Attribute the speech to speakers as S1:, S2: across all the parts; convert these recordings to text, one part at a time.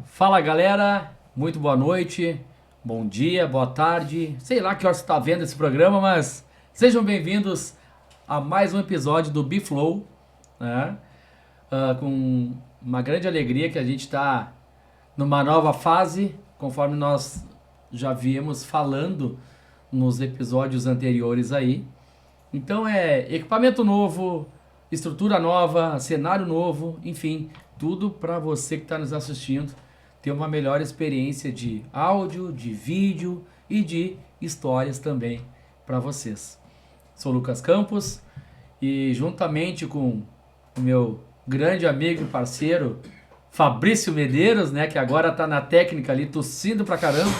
S1: Fala galera, muito boa noite, bom dia, boa tarde, sei lá que hora você está vendo esse programa, mas sejam bem-vindos a mais um episódio do B-Flow, né? Com uma grande alegria que a gente está numa nova fase, conforme nós já viemos falando nos episódios anteriores aí. Então é equipamento novo, estrutura nova, cenário novo, enfim, tudo para você que está nos assistindo ter uma melhor experiência de áudio, de vídeo e de histórias também para vocês. Sou Lucas Campos e juntamente com o meu grande amigo e parceiro Fabrício Medeiros, né, que agora tá na técnica ali tossindo pra caramba.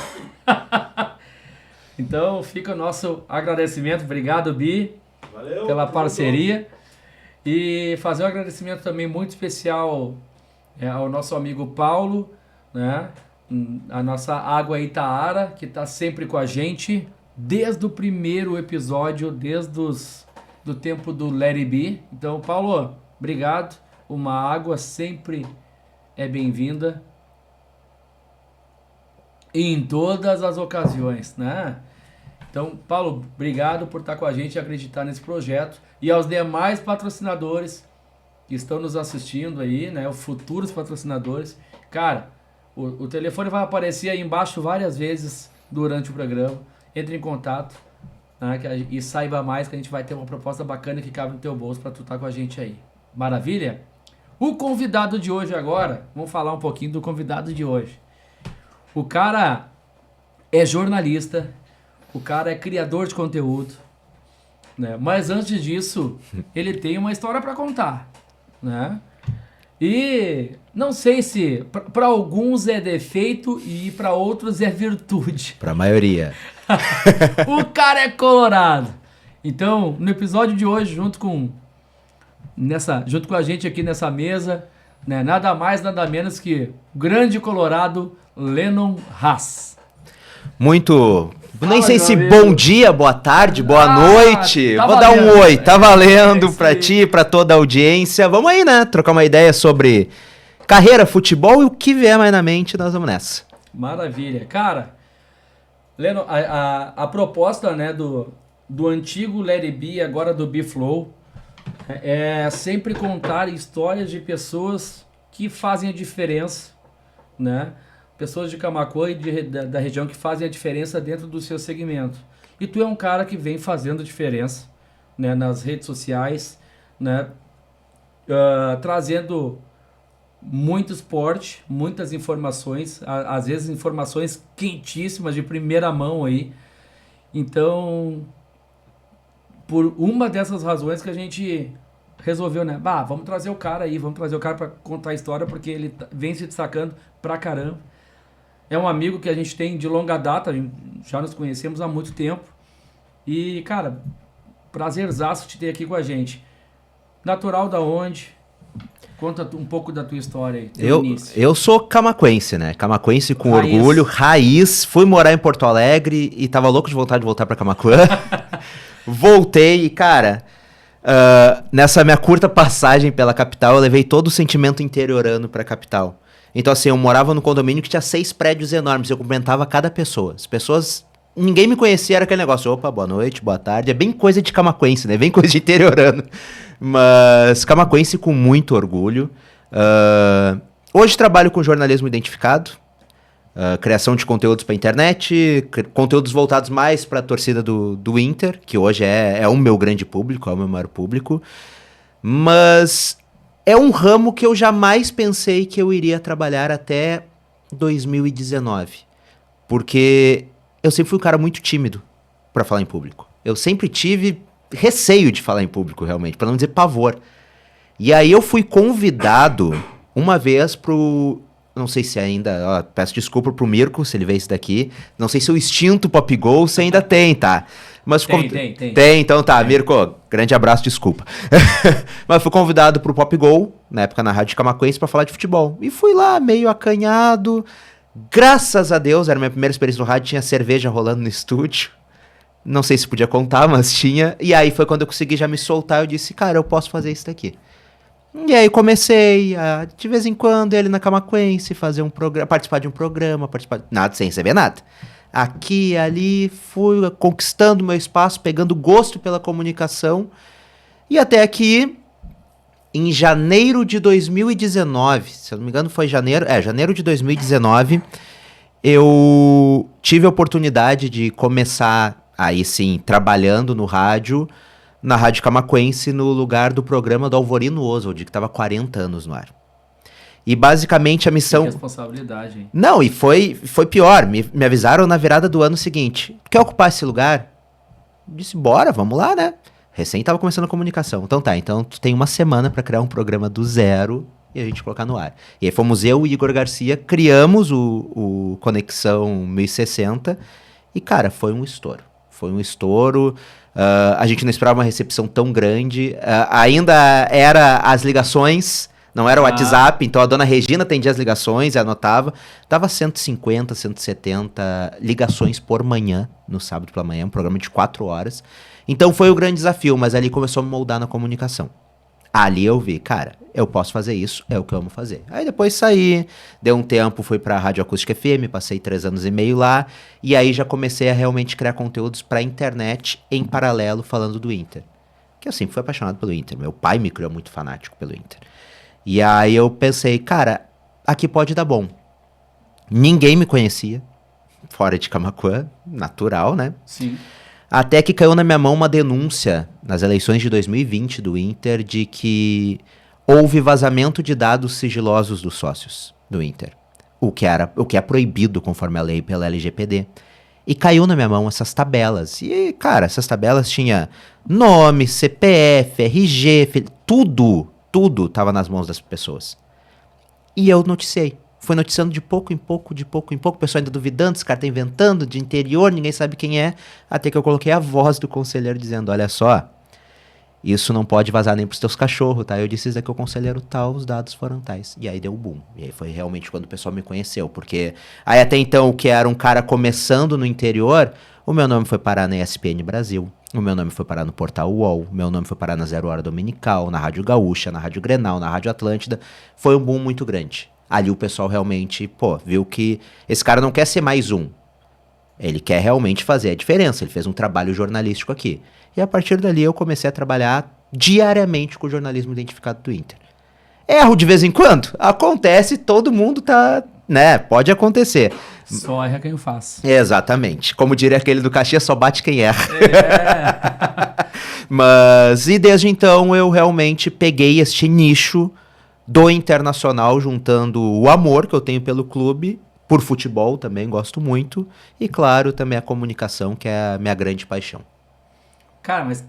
S1: Então fica o nosso agradecimento, obrigado Bi. Valeu, pela parceria. E fazer um agradecimento também muito especial ao nosso amigo Paulo, né? A nossa Água Itaara, que está sempre com a gente desde o primeiro episódio, do tempo do Let It Be. Então, Paulo, obrigado. Uma água sempre é bem-vinda em todas as ocasiões, né? Então, Paulo, obrigado por estar com a gente e acreditar nesse projeto. E aos demais patrocinadores que estão nos assistindo aí, né? Os futuros patrocinadores. Cara, o telefone vai aparecer aí embaixo várias vezes durante o programa. Entre em contato, né, e saiba mais que a gente vai ter uma proposta bacana que cabe no teu bolso para tu estar com a gente aí. Maravilha? O convidado de hoje agora, vamos falar um pouquinho do convidado de hoje. O cara é jornalista, o cara é criador de conteúdo, né? Mas antes disso, ele tem uma história para contar, né? E não sei se para alguns é defeito e para outros é virtude.
S2: Para a maioria.
S1: O cara é colorado. Então, no episódio de hoje, junto com a gente aqui nessa mesa, né, nada mais, nada menos que o grande colorado Lennon Haas.
S2: Muito...
S1: Fala,
S2: nem sei se
S1: amigo.
S2: Bom dia, boa tarde, boa noite.
S1: Tá
S2: Vou
S1: valendo,
S2: dar um oi, tá valendo
S1: isso
S2: pra
S1: aí.
S2: ti, pra toda a audiência. Vamos aí, né? Trocar uma ideia sobre carreira, futebol e o que vier mais na mente, nós vamos nessa.
S1: Maravilha. Cara, Lennon, a proposta, né, do antigo Let It Be, agora do B-Flow, é sempre contar histórias de pessoas que fazem a diferença, né? Pessoas de Camaquã e da região que fazem a diferença dentro do seu segmento. E tu é um cara que vem fazendo diferença, né, nas redes sociais, né, trazendo muito esporte, muitas informações, às vezes informações quentíssimas, de primeira mão aí. Então, por uma dessas razões que a gente resolveu, né, vamos trazer o cara aí, vamos trazer o cara para contar a história, porque ele vem se destacando pra caramba. É um amigo que a gente tem de longa data, já nos conhecemos há muito tempo. E, cara, prazerzaço te ter aqui com a gente. Natural da onde? Conta um pouco da tua história aí.
S2: Eu sou camaquense, né? Camaquense com
S1: Raiz.
S2: orgulho, raiz. Fui morar em Porto Alegre e tava louco de vontade de voltar pra Camaquã. Voltei e, cara, nessa minha curta passagem pela capital, eu levei todo o sentimento interiorano pra capital. Então, assim, eu morava num condomínio que tinha 6 prédios enormes, eu cumprimentava cada pessoa. As pessoas, ninguém me conhecia, era aquele negócio, opa, boa noite, boa tarde. É bem coisa de camaquense, né? Bem coisa de interiorano. Mas camaquense com muito orgulho. Hoje trabalho com jornalismo identificado, criação de conteúdos para internet, conteúdos voltados mais para a torcida do Inter, que hoje é o meu grande público, é o meu maior público. Mas é um ramo que eu jamais pensei que eu iria trabalhar até 2019. Porque eu sempre fui um cara muito tímido para falar em público. Eu sempre tive receio de falar em público, realmente, para não dizer pavor. E aí eu fui convidado uma vez pro... Não sei se ainda... peço desculpa pro Mirko, se ele vê isso daqui. Não sei se o extinto Pop Go se ainda tem, tá? Mas tem, então tá. Mirko, grande abraço, desculpa. Mas fui convidado pro Pop Go, na época na Rádio Camaquense, pra falar de futebol. E fui lá, meio acanhado. Graças a Deus, era a minha primeira experiência no rádio, tinha cerveja rolando no estúdio. Não sei se podia contar, mas tinha. E aí foi quando eu consegui já me soltar, eu disse, cara, eu posso fazer isso daqui. E aí comecei a, de vez em quando, ele na Camaquense, fazer um programa, participar de um programa, nada, sem receber nada. Aqui, ali, fui conquistando meu espaço, pegando gosto pela comunicação. E até aqui, em janeiro de 2019, se eu não me engano foi janeiro de 2019, eu tive a oportunidade de começar, aí sim, trabalhando no rádio, na Rádio Camaquense, no lugar do programa do Alvorino Oswald, que estava 40 anos no ar. E basicamente a missão...
S1: Que responsabilidade, hein?
S2: Não, e foi pior. Me avisaram na virada do ano seguinte. Quer ocupar esse lugar? Eu disse, bora, vamos lá, né? Recém tava começando a comunicação. Então tá, então tu tem uma semana para criar um programa do zero e a gente colocar no ar. E aí fomos eu e Igor Garcia, criamos o Conexão 1060 e, cara, foi um estouro. Foi um estouro. A gente não esperava uma recepção tão grande. Ainda era as ligações... Não era o WhatsApp, então a dona Regina atendia as ligações e anotava. Dava 150, 170 ligações por manhã, no sábado pela manhã, um programa de 4 horas. Então foi o grande desafio, mas ali começou a me moldar na comunicação. Ali eu vi, cara, eu posso fazer isso, é o que eu amo fazer. Aí depois saí, deu um tempo, fui pra Rádio Acústica FM, passei 3 anos e meio lá, e aí já comecei a realmente criar conteúdos pra internet em paralelo falando do Inter. Que eu sempre fui apaixonado pelo Inter, meu pai me criou muito fanático pelo Inter. E aí eu pensei, cara, aqui pode dar bom. Ninguém me conhecia, fora de Camaquã, natural, né?
S1: Sim.
S2: Até que caiu na minha mão uma denúncia nas eleições de 2020 do Inter de que houve vazamento de dados sigilosos dos sócios do Inter. O que é proibido conforme a lei pela LGPD. E caiu na minha mão essas tabelas. E, cara, essas tabelas tinha nome, CPF, RG, tudo estava nas mãos das pessoas. E eu noticiei. Fui noticiando de pouco em pouco, o pessoal ainda duvidando, esse cara tá inventando, de interior, ninguém sabe quem é, até que eu coloquei a voz do conselheiro dizendo, olha só, isso não pode vazar nem pros teus cachorros, tá? Eu disse, isso daqui é o conselheiro tal, os dados foram tais. E aí deu um boom. E aí foi realmente quando o pessoal me conheceu, porque aí até então, o que era um cara começando no interior, o meu nome foi parar na ESPN Brasil. O meu nome foi parar no Portal UOL, meu nome foi parar na Zero Hora Dominical, na Rádio Gaúcha, na Rádio Grenal, na Rádio Atlântida. Foi um boom muito grande. Ali o pessoal realmente, viu que esse cara não quer ser mais um. Ele quer realmente fazer a diferença. Ele fez um trabalho jornalístico aqui. E a partir dali eu comecei a trabalhar diariamente com o jornalismo identificado do Inter. Erro de vez em quando? Acontece, todo mundo tá... né? Pode acontecer.
S1: Só erra quem faz.
S2: Exatamente. Como diria aquele do Caxias, só bate quem erra.
S1: É.
S2: Mas, e desde então eu realmente peguei este nicho do internacional, juntando o amor que eu tenho pelo clube, por futebol também, gosto muito, e claro, também a comunicação, que é a minha grande paixão.
S1: Cara, mas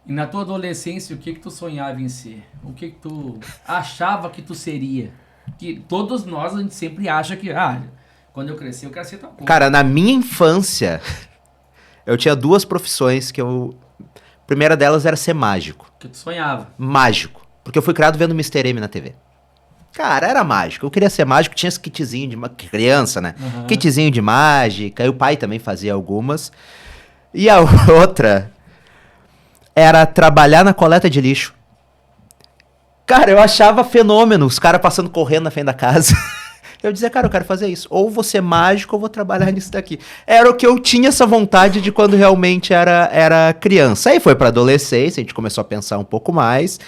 S1: e na tua adolescência, o que tu sonhava em ser? O que tu achava que tu seria? Que todos nós, a gente sempre acha que, quando eu crescer, eu quero ser tal coisa.
S2: Cara, na minha infância, eu tinha 2 profissões que eu... A primeira delas era ser mágico.
S1: Que tu sonhava.
S2: Mágico. Porque eu fui criado vendo Mr. M na TV. Cara, era mágico. Eu queria ser mágico, tinha esse kitzinho de criança, né?
S1: Uhum.
S2: Kitzinho de mágica, e o pai também fazia algumas. E a outra era trabalhar na coleta de lixo. Cara, eu achava fenômeno, os caras passando correndo na frente da casa. Eu dizia, cara, eu quero fazer isso. Ou vou ser mágico ou vou trabalhar nisso daqui. Era o que eu tinha essa vontade de quando realmente era criança. Aí foi pra adolescência, a gente começou a pensar um pouco mais.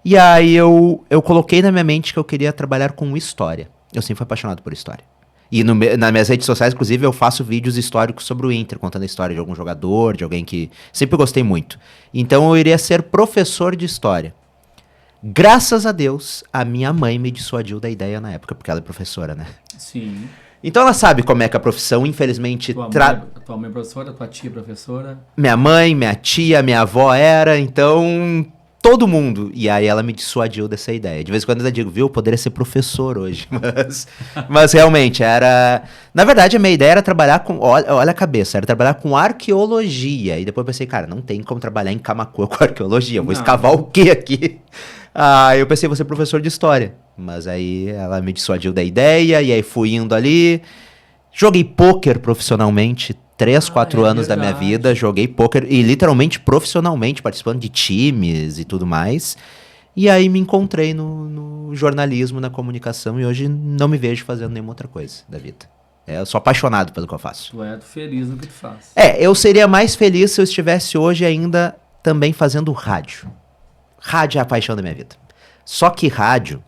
S2: E aí eu coloquei na minha mente que eu queria trabalhar com história. Eu sempre fui apaixonado por história. E nas minhas redes sociais, inclusive, eu faço vídeos históricos sobre o Inter, contando a história de algum jogador, de alguém que sempre gostei muito. Então eu iria ser professor de história. Graças a Deus, a minha mãe me dissuadiu da ideia na época, porque ela é professora, né?
S1: Sim.
S2: Então ela sabe como é que a profissão, infelizmente...
S1: Tua mãe é professora, tua tia é professora.
S2: Minha mãe, minha tia, minha avó era, então... Todo mundo. E aí ela me dissuadiu dessa ideia. De vez em quando eu digo, viu, eu poderia ser professor hoje. Mas realmente era... Na verdade, a minha ideia era trabalhar com... Olha a cabeça. Era trabalhar com arqueologia. E depois eu pensei, cara, não tem como trabalhar em Camaquã com arqueologia. Eu vou escavar o quê aqui? Eu pensei, vou ser professor de história. Mas aí ela me dissuadiu da ideia, e aí fui indo ali. Joguei pôquer profissionalmente 4 anos da minha
S1: verdade.
S2: vida. Joguei pôquer e literalmente profissionalmente, participando de times e tudo mais. E aí me encontrei no jornalismo, na comunicação, e hoje não me vejo fazendo nenhuma outra coisa da vida. Eu sou apaixonado pelo que eu faço.
S1: Tu é feliz no que tu faz.
S2: Eu seria mais feliz se eu estivesse hoje ainda também fazendo rádio. Rádio é a paixão da minha vida. Só que rádio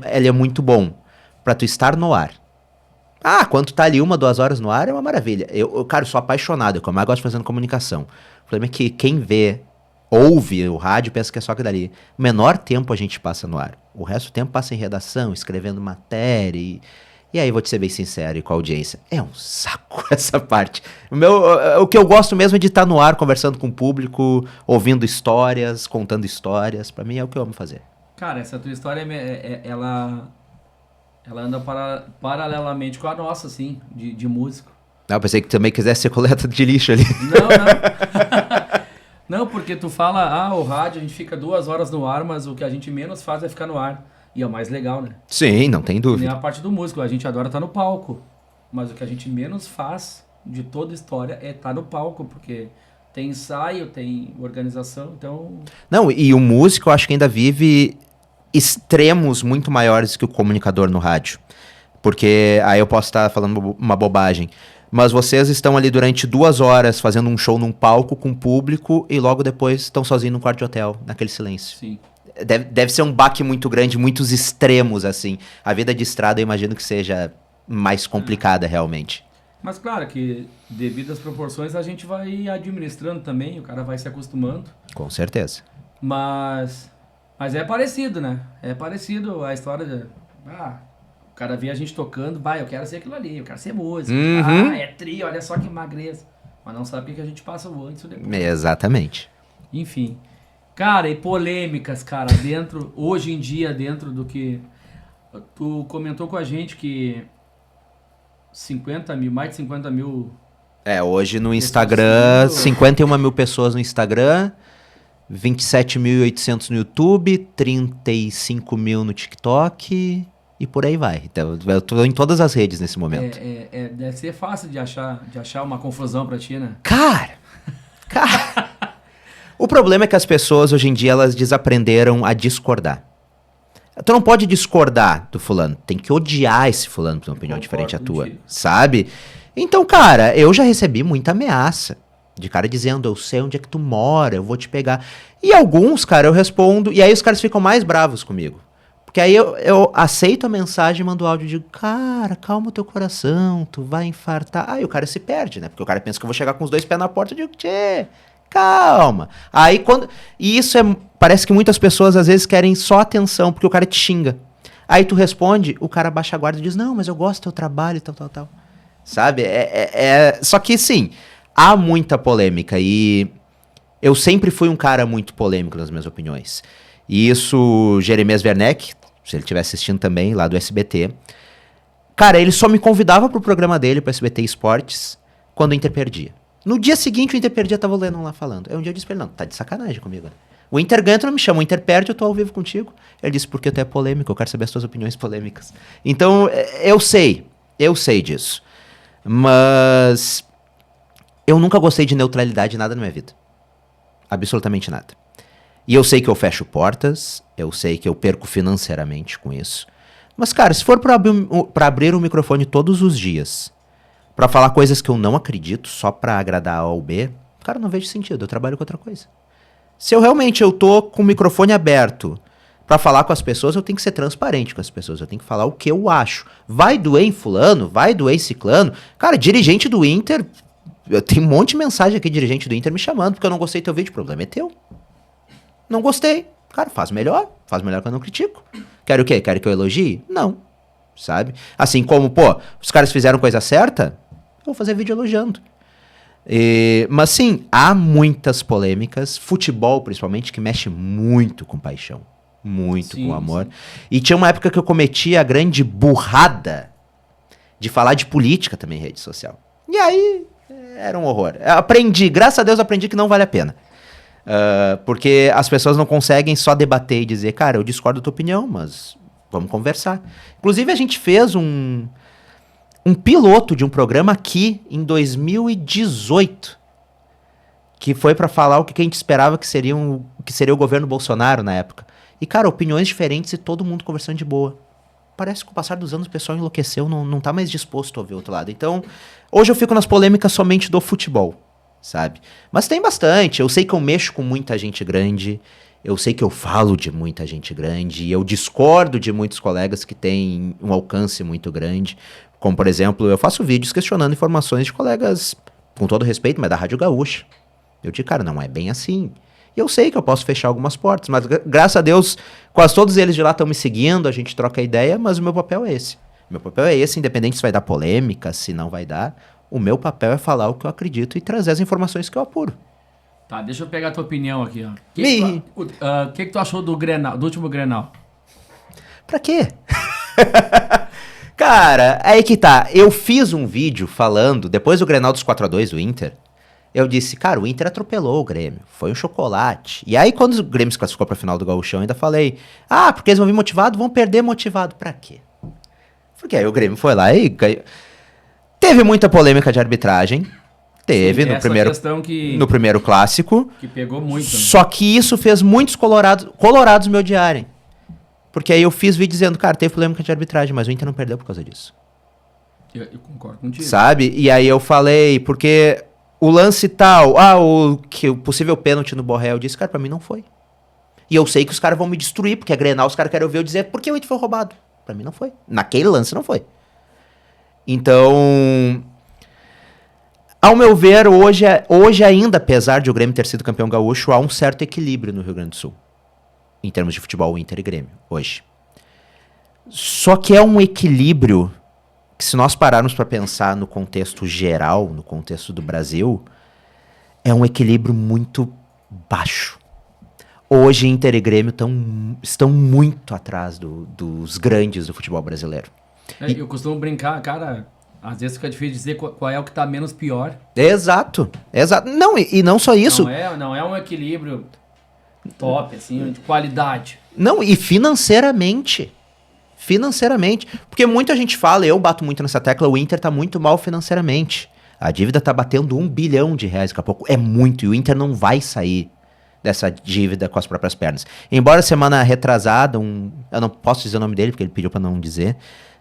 S2: ele é muito bom pra tu estar no ar. Quando tu tá ali 1, 2 horas no ar é uma maravilha. Cara, eu sou apaixonado, eu mais gosto de fazendo comunicação. O problema é que quem ouve o rádio pensa que é só aquilo dali. O menor tempo a gente passa no ar. O resto do tempo passa em redação, escrevendo matéria e aí, vou te ser bem sincero, e com a audiência, é um saco essa parte. O que eu gosto mesmo é de estar no ar, conversando com o público, ouvindo histórias, contando histórias. Pra mim é o que eu amo fazer.
S1: Cara, essa tua história, ela anda paralelamente com a nossa, assim, de músico.
S2: Eu pensei que também quisesse ser coleta de lixo ali.
S1: Não. Não, porque tu fala, o rádio, a gente fica 2 horas no ar, mas o que a gente menos faz é ficar no ar. E é o mais legal, né?
S2: Sim, não tem
S1: Nem
S2: dúvida.
S1: a parte do músico, a gente adora estar no palco. Mas o que a gente menos faz de toda a história é estar no palco, porque tem ensaio, tem organização, então...
S2: Não, e o músico eu acho que ainda vive extremos muito maiores que o comunicador no rádio. Porque aí eu posso estar falando uma bobagem. Mas vocês estão ali durante 2 horas fazendo um show num palco com público e logo depois estão sozinhos num quarto de hotel, naquele silêncio.
S1: Sim.
S2: Deve ser um baque muito grande, muitos extremos, assim. A vida de estrada eu imagino que seja mais complicada, realmente.
S1: Mas claro que, devido às proporções, a gente vai administrando também, o cara vai se acostumando.
S2: Com certeza.
S1: Mas é parecido, né? É parecido a história de... o cara vê a gente tocando, eu quero ser aquilo ali, eu quero ser músico.
S2: Uhum.
S1: É trio, olha só que magreza. Mas não sabe o que a gente passa o antes ou depois.
S2: Exatamente.
S1: Enfim. Cara, e polêmicas, cara, hoje em dia, dentro do que... Tu comentou com a gente que 50 mil, mais de 50 mil...
S2: Hoje no Instagram, 51 mil pessoas no Instagram, 27.800 no YouTube, 35 mil no TikTok e por aí vai. Então, eu tô em todas as redes nesse momento.
S1: Deve ser fácil de achar uma confusão pra ti, né?
S2: Cara! O problema é que as pessoas hoje em dia elas desaprenderam a discordar. Tu não pode discordar do fulano, tem que odiar esse fulano por uma opinião diferente à tua, sabe? Então, cara, eu já recebi muita ameaça de cara dizendo, eu sei onde é que tu mora, eu vou te pegar. E alguns, cara, eu respondo, e aí os caras ficam mais bravos comigo. Porque aí eu aceito a mensagem e mando o áudio e digo, cara, calma o teu coração, tu vai infartar. Aí o cara se perde, né? Porque o cara pensa que eu vou chegar com os 2 pés na porta e digo, tchê, calma. Aí quando... E isso parece que muitas pessoas às vezes querem só atenção, porque o cara te xinga. Aí tu responde, o cara baixa a guarda e diz, não, mas eu gosto do teu trabalho e tal. Sabe? Só que sim, há muita polêmica e eu sempre fui um cara muito polêmico nas minhas opiniões. E isso, Jeremias Werneck, se ele estiver assistindo também, lá do SBT, cara, ele só me convidava pro programa dele, pro SBT Esportes, quando o Inter perdia. No dia seguinte, o Inter perdia, tava o Lennon lá falando. Aí um dia eu disse pra ele, não, tá de sacanagem comigo, né? O Inter ganha, tu não me chama, o Inter perde, eu tô ao vivo contigo. Ele disse, porque tu é polêmico, eu quero saber as tuas opiniões polêmicas. Então, eu sei disso. Mas eu nunca gostei de neutralidade em nada na minha vida. Absolutamente nada. E eu sei que eu fecho portas, eu sei que eu perco financeiramente com isso. Mas, cara, se for pra abrir o microfone todos os dias, pra falar coisas que eu não acredito, só pra agradar A ou B, cara, não vejo sentido, eu trabalho com outra coisa. Se eu tô com o microfone aberto pra falar com as pessoas, eu tenho que ser transparente com as pessoas, eu tenho que falar o que eu acho. Vai doer em fulano, vai doer em ciclano. Cara, dirigente do Inter, eu tenho um monte de mensagem aqui, dirigente do Inter me chamando, porque eu não gostei do teu vídeo, o problema é teu. Não gostei. Cara, faz melhor que eu não critico. Quero o quê? Quero que eu elogie? Não. Sabe? Assim como, os caras fizeram coisa certa, eu vou fazer vídeo elogiando. Mas sim, há muitas polêmicas, futebol principalmente, que mexe muito com paixão. Muito com amor. Sim. E tinha uma época que eu cometi a grande burrada de falar de política também em rede social. E aí, era um horror. Graças a Deus aprendi que não vale a pena. Porque as pessoas não conseguem só debater e dizer, cara, eu discordo da tua opinião, mas Vamos conversar. Inclusive, a gente fez um piloto de um programa aqui em 2018, que foi para falar o que a gente esperava que seria o governo Bolsonaro na época. E, cara, opiniões diferentes e todo mundo conversando de boa. Parece que com o passar dos anos o pessoal enlouqueceu, não tá mais disposto a ouvir o outro lado. Então, hoje eu fico nas polêmicas somente do futebol, sabe? Mas tem bastante. Eu sei que eu mexo com muita gente grande, eu sei que eu falo de muita gente grande, e eu discordo de muitos colegas que têm um alcance muito grande. Como, por exemplo, eu faço vídeos questionando informações de colegas, com todo respeito, mas da Rádio Gaúcha. Eu digo, cara, não é bem assim. E eu sei que eu posso fechar algumas portas, mas graças a Deus, quase todos eles de lá estão me seguindo, a gente troca ideia, mas o meu papel é esse. Meu papel é esse, independente se vai dar polêmica, se não vai dar. O meu papel é falar o que eu acredito e trazer as informações que eu apuro.
S1: Tá, deixa eu pegar a tua opinião aqui, ó. O que tu achou do Grenal, do último Grenal?
S2: Pra quê? Cara, aí que tá. Eu fiz um vídeo falando, depois do Grenal dos 4-2 do Inter, eu disse, cara, o Inter atropelou o Grêmio, foi um chocolate. E aí, quando o Grêmio se classificou pra final do Gauchão, eu ainda falei, porque eles vão vir motivados, vão perder motivado. Pra quê? Porque aí o Grêmio foi lá e ganhou. Teve muita polêmica de arbitragem, teve. Sim, no primeiro clássico.
S1: Que pegou muito. Né?
S2: Só que isso fez muitos colorados me odiarem. Porque aí eu fiz vídeo dizendo, cara, teve polêmica de arbitragem, mas o Inter não perdeu por causa disso.
S1: Eu concordo contigo.
S2: Sabe? E aí eu falei, porque o lance tal, o possível pênalti no Borré, eu disse, cara, pra mim não foi. E eu sei que os caras vão me destruir, porque a Grenal os caras querem ouvir eu dizer, por que o Inter foi roubado? Pra mim não foi. Naquele lance não foi. Então, ao meu ver, hoje ainda, apesar de o Grêmio ter sido campeão gaúcho, há um certo equilíbrio no Rio Grande do Sul. Em termos de futebol, Inter e Grêmio, hoje. Só que é um equilíbrio que, se nós pararmos para pensar no contexto geral, no contexto do Brasil, é um equilíbrio muito baixo. Hoje, Inter e Grêmio estão muito atrás dos grandes do futebol brasileiro.
S1: Eu costumo brincar, cara, às vezes fica difícil dizer qual é o que tá menos pior.
S2: Exato. Não, e não só isso.
S1: Não é um equilíbrio top, assim, de qualidade.
S2: Não, e financeiramente. Porque muita gente fala, eu bato muito nessa tecla, o Inter tá muito mal financeiramente. A dívida tá batendo R$1 bilhão daqui a pouco. É muito, e o Inter não vai sair dessa dívida com as próprias pernas. Embora semana retrasada, eu não posso dizer o nome dele, porque ele pediu pra não dizer,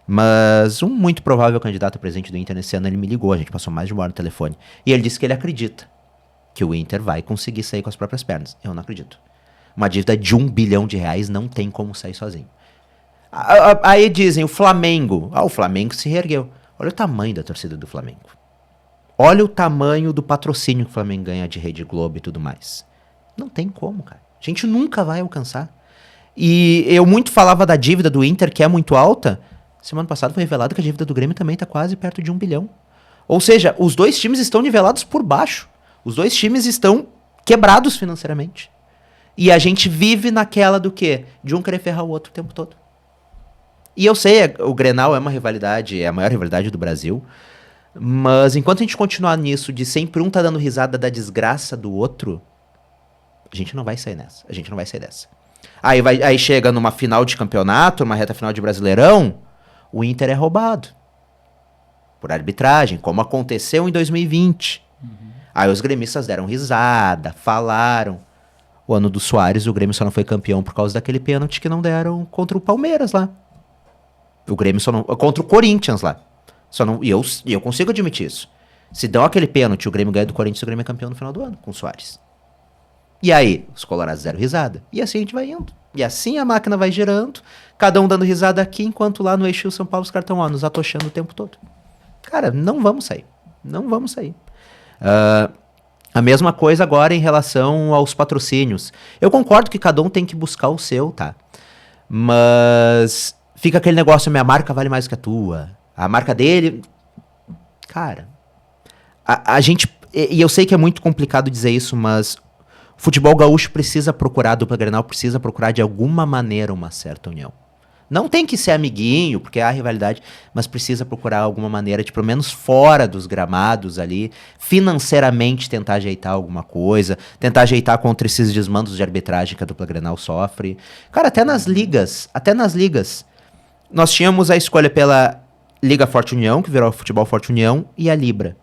S2: mas um muito provável candidato a presidente do Inter nesse ano, ele me ligou, a gente passou mais de uma hora no telefone, e ele disse que ele acredita que o Inter vai conseguir sair com as próprias pernas. Eu não acredito. Uma dívida de R$1 bilhão não tem como sair sozinho. Aí dizem, o Flamengo se reergueu. Olha o tamanho da torcida do Flamengo. Olha o tamanho do patrocínio que o Flamengo ganha de Rede Globo e tudo mais. Não tem como, cara. A gente nunca vai alcançar. E eu muito falava da dívida do Inter, que é muito alta. Semana passada foi revelado que a dívida do Grêmio também está quase perto de R$1 bilhão. Ou seja, os dois times estão nivelados por baixo. Os dois times estão quebrados financeiramente. E a gente vive naquela do quê? De um querer ferrar o outro o tempo todo. E eu sei, o Grenal é uma rivalidade, é a maior rivalidade do Brasil. Mas enquanto a gente continuar nisso, de sempre um tá dando risada da desgraça do outro, a gente não vai sair nessa. A gente não vai sair dessa. Aí chega numa final de campeonato, numa reta final de Brasileirão, o Inter é roubado. Por arbitragem, como aconteceu em 2020. Aí os gremistas deram risada, falaram. O ano do Soares, o Grêmio só não foi campeão por causa daquele pênalti que não deram contra o Palmeiras lá. O Grêmio só não... Contra o Corinthians lá. E eu consigo admitir isso. Se dão aquele pênalti, o Grêmio ganha do Corinthians, o Grêmio é campeão no final do ano, com o Soares. E aí, os colorados deram risada. E assim a gente vai indo. E assim a máquina vai girando, cada um dando risada aqui, enquanto lá no Eixo São Paulo os caras estão nos atochando o tempo todo. Cara, não vamos sair. Não vamos sair. A mesma coisa agora em relação aos patrocínios. Eu concordo que cada um tem que buscar o seu, tá? Mas fica aquele negócio, minha marca vale mais que a tua. A marca dele... Cara, a gente... E eu sei que é muito complicado dizer isso, mas o futebol gaúcho precisa procurar, a dupla Grenal precisa procurar de alguma maneira uma certa união. Não tem que ser amiguinho, porque há rivalidade, mas precisa procurar alguma maneira de, pelo menos fora dos gramados ali, financeiramente tentar ajeitar alguma coisa, tentar ajeitar contra esses desmandos de arbitragem que a dupla Grenal sofre. Cara, até nas ligas, nós tínhamos a escolha pela Liga Forte União, que virou Futebol Forte União, e a Libra.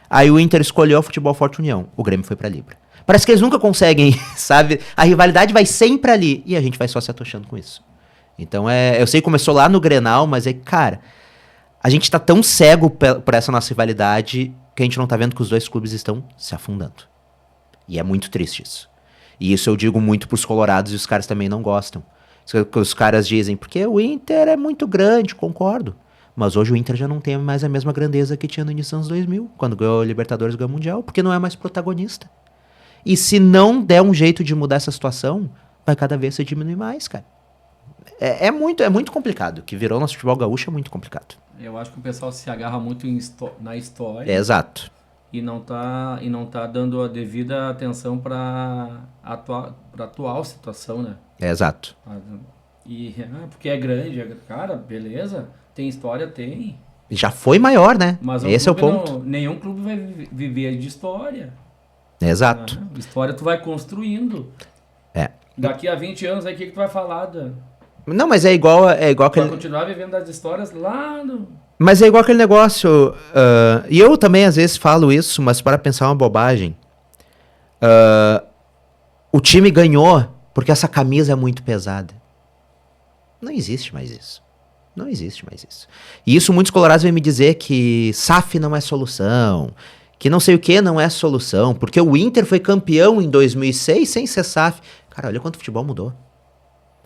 S2: Aí o Inter escolheu o Futebol Forte União, o Grêmio foi pra Libra. Parece que eles nunca conseguem, sabe? A rivalidade vai sempre ali, e a gente vai só se atochando com isso. Então eu sei que começou lá no Grenal, mas cara, a gente tá tão cego por essa nossa rivalidade que a gente não tá vendo que os dois clubes estão se afundando. E é muito triste isso. E isso eu digo muito pros colorados e os caras também não gostam. Os caras dizem, porque o Inter é muito grande, concordo. Mas hoje o Inter já não tem mais a mesma grandeza que tinha no início dos anos 2000, quando ganhou a Libertadores e ganhou o Mundial, porque não é mais protagonista. E se não der um jeito de mudar essa situação, vai cada vez se diminuir mais, cara. É muito complicado. O que virou nosso futebol gaúcho é muito complicado.
S1: Eu acho que o pessoal se agarra muito na história.
S2: Exato.
S1: E não tá dando a devida atenção para atual situação, né?
S2: Exato.
S1: Porque é grande, cara, beleza, tem história, tem.
S2: Já foi maior, né?
S1: Mas
S2: esse é o ponto.
S1: Nenhum clube vai viver de história.
S2: Exato.
S1: História tu vai construindo. Daqui a 20 anos aí, o que tu vai falar?
S2: Não, mas é igual
S1: aquele... Vai continuar vivendo das histórias lá no...
S2: Mas é igual aquele negócio... e eu também às vezes falo isso, mas para pensar uma bobagem. O time ganhou porque essa camisa é muito pesada. Não existe mais isso. Não existe mais isso. E isso muitos colorados vêm me dizer que SAF não é solução, que não sei o que não é solução, porque o Inter foi campeão em 2006 sem ser SAF. Cara, olha quanto o futebol mudou.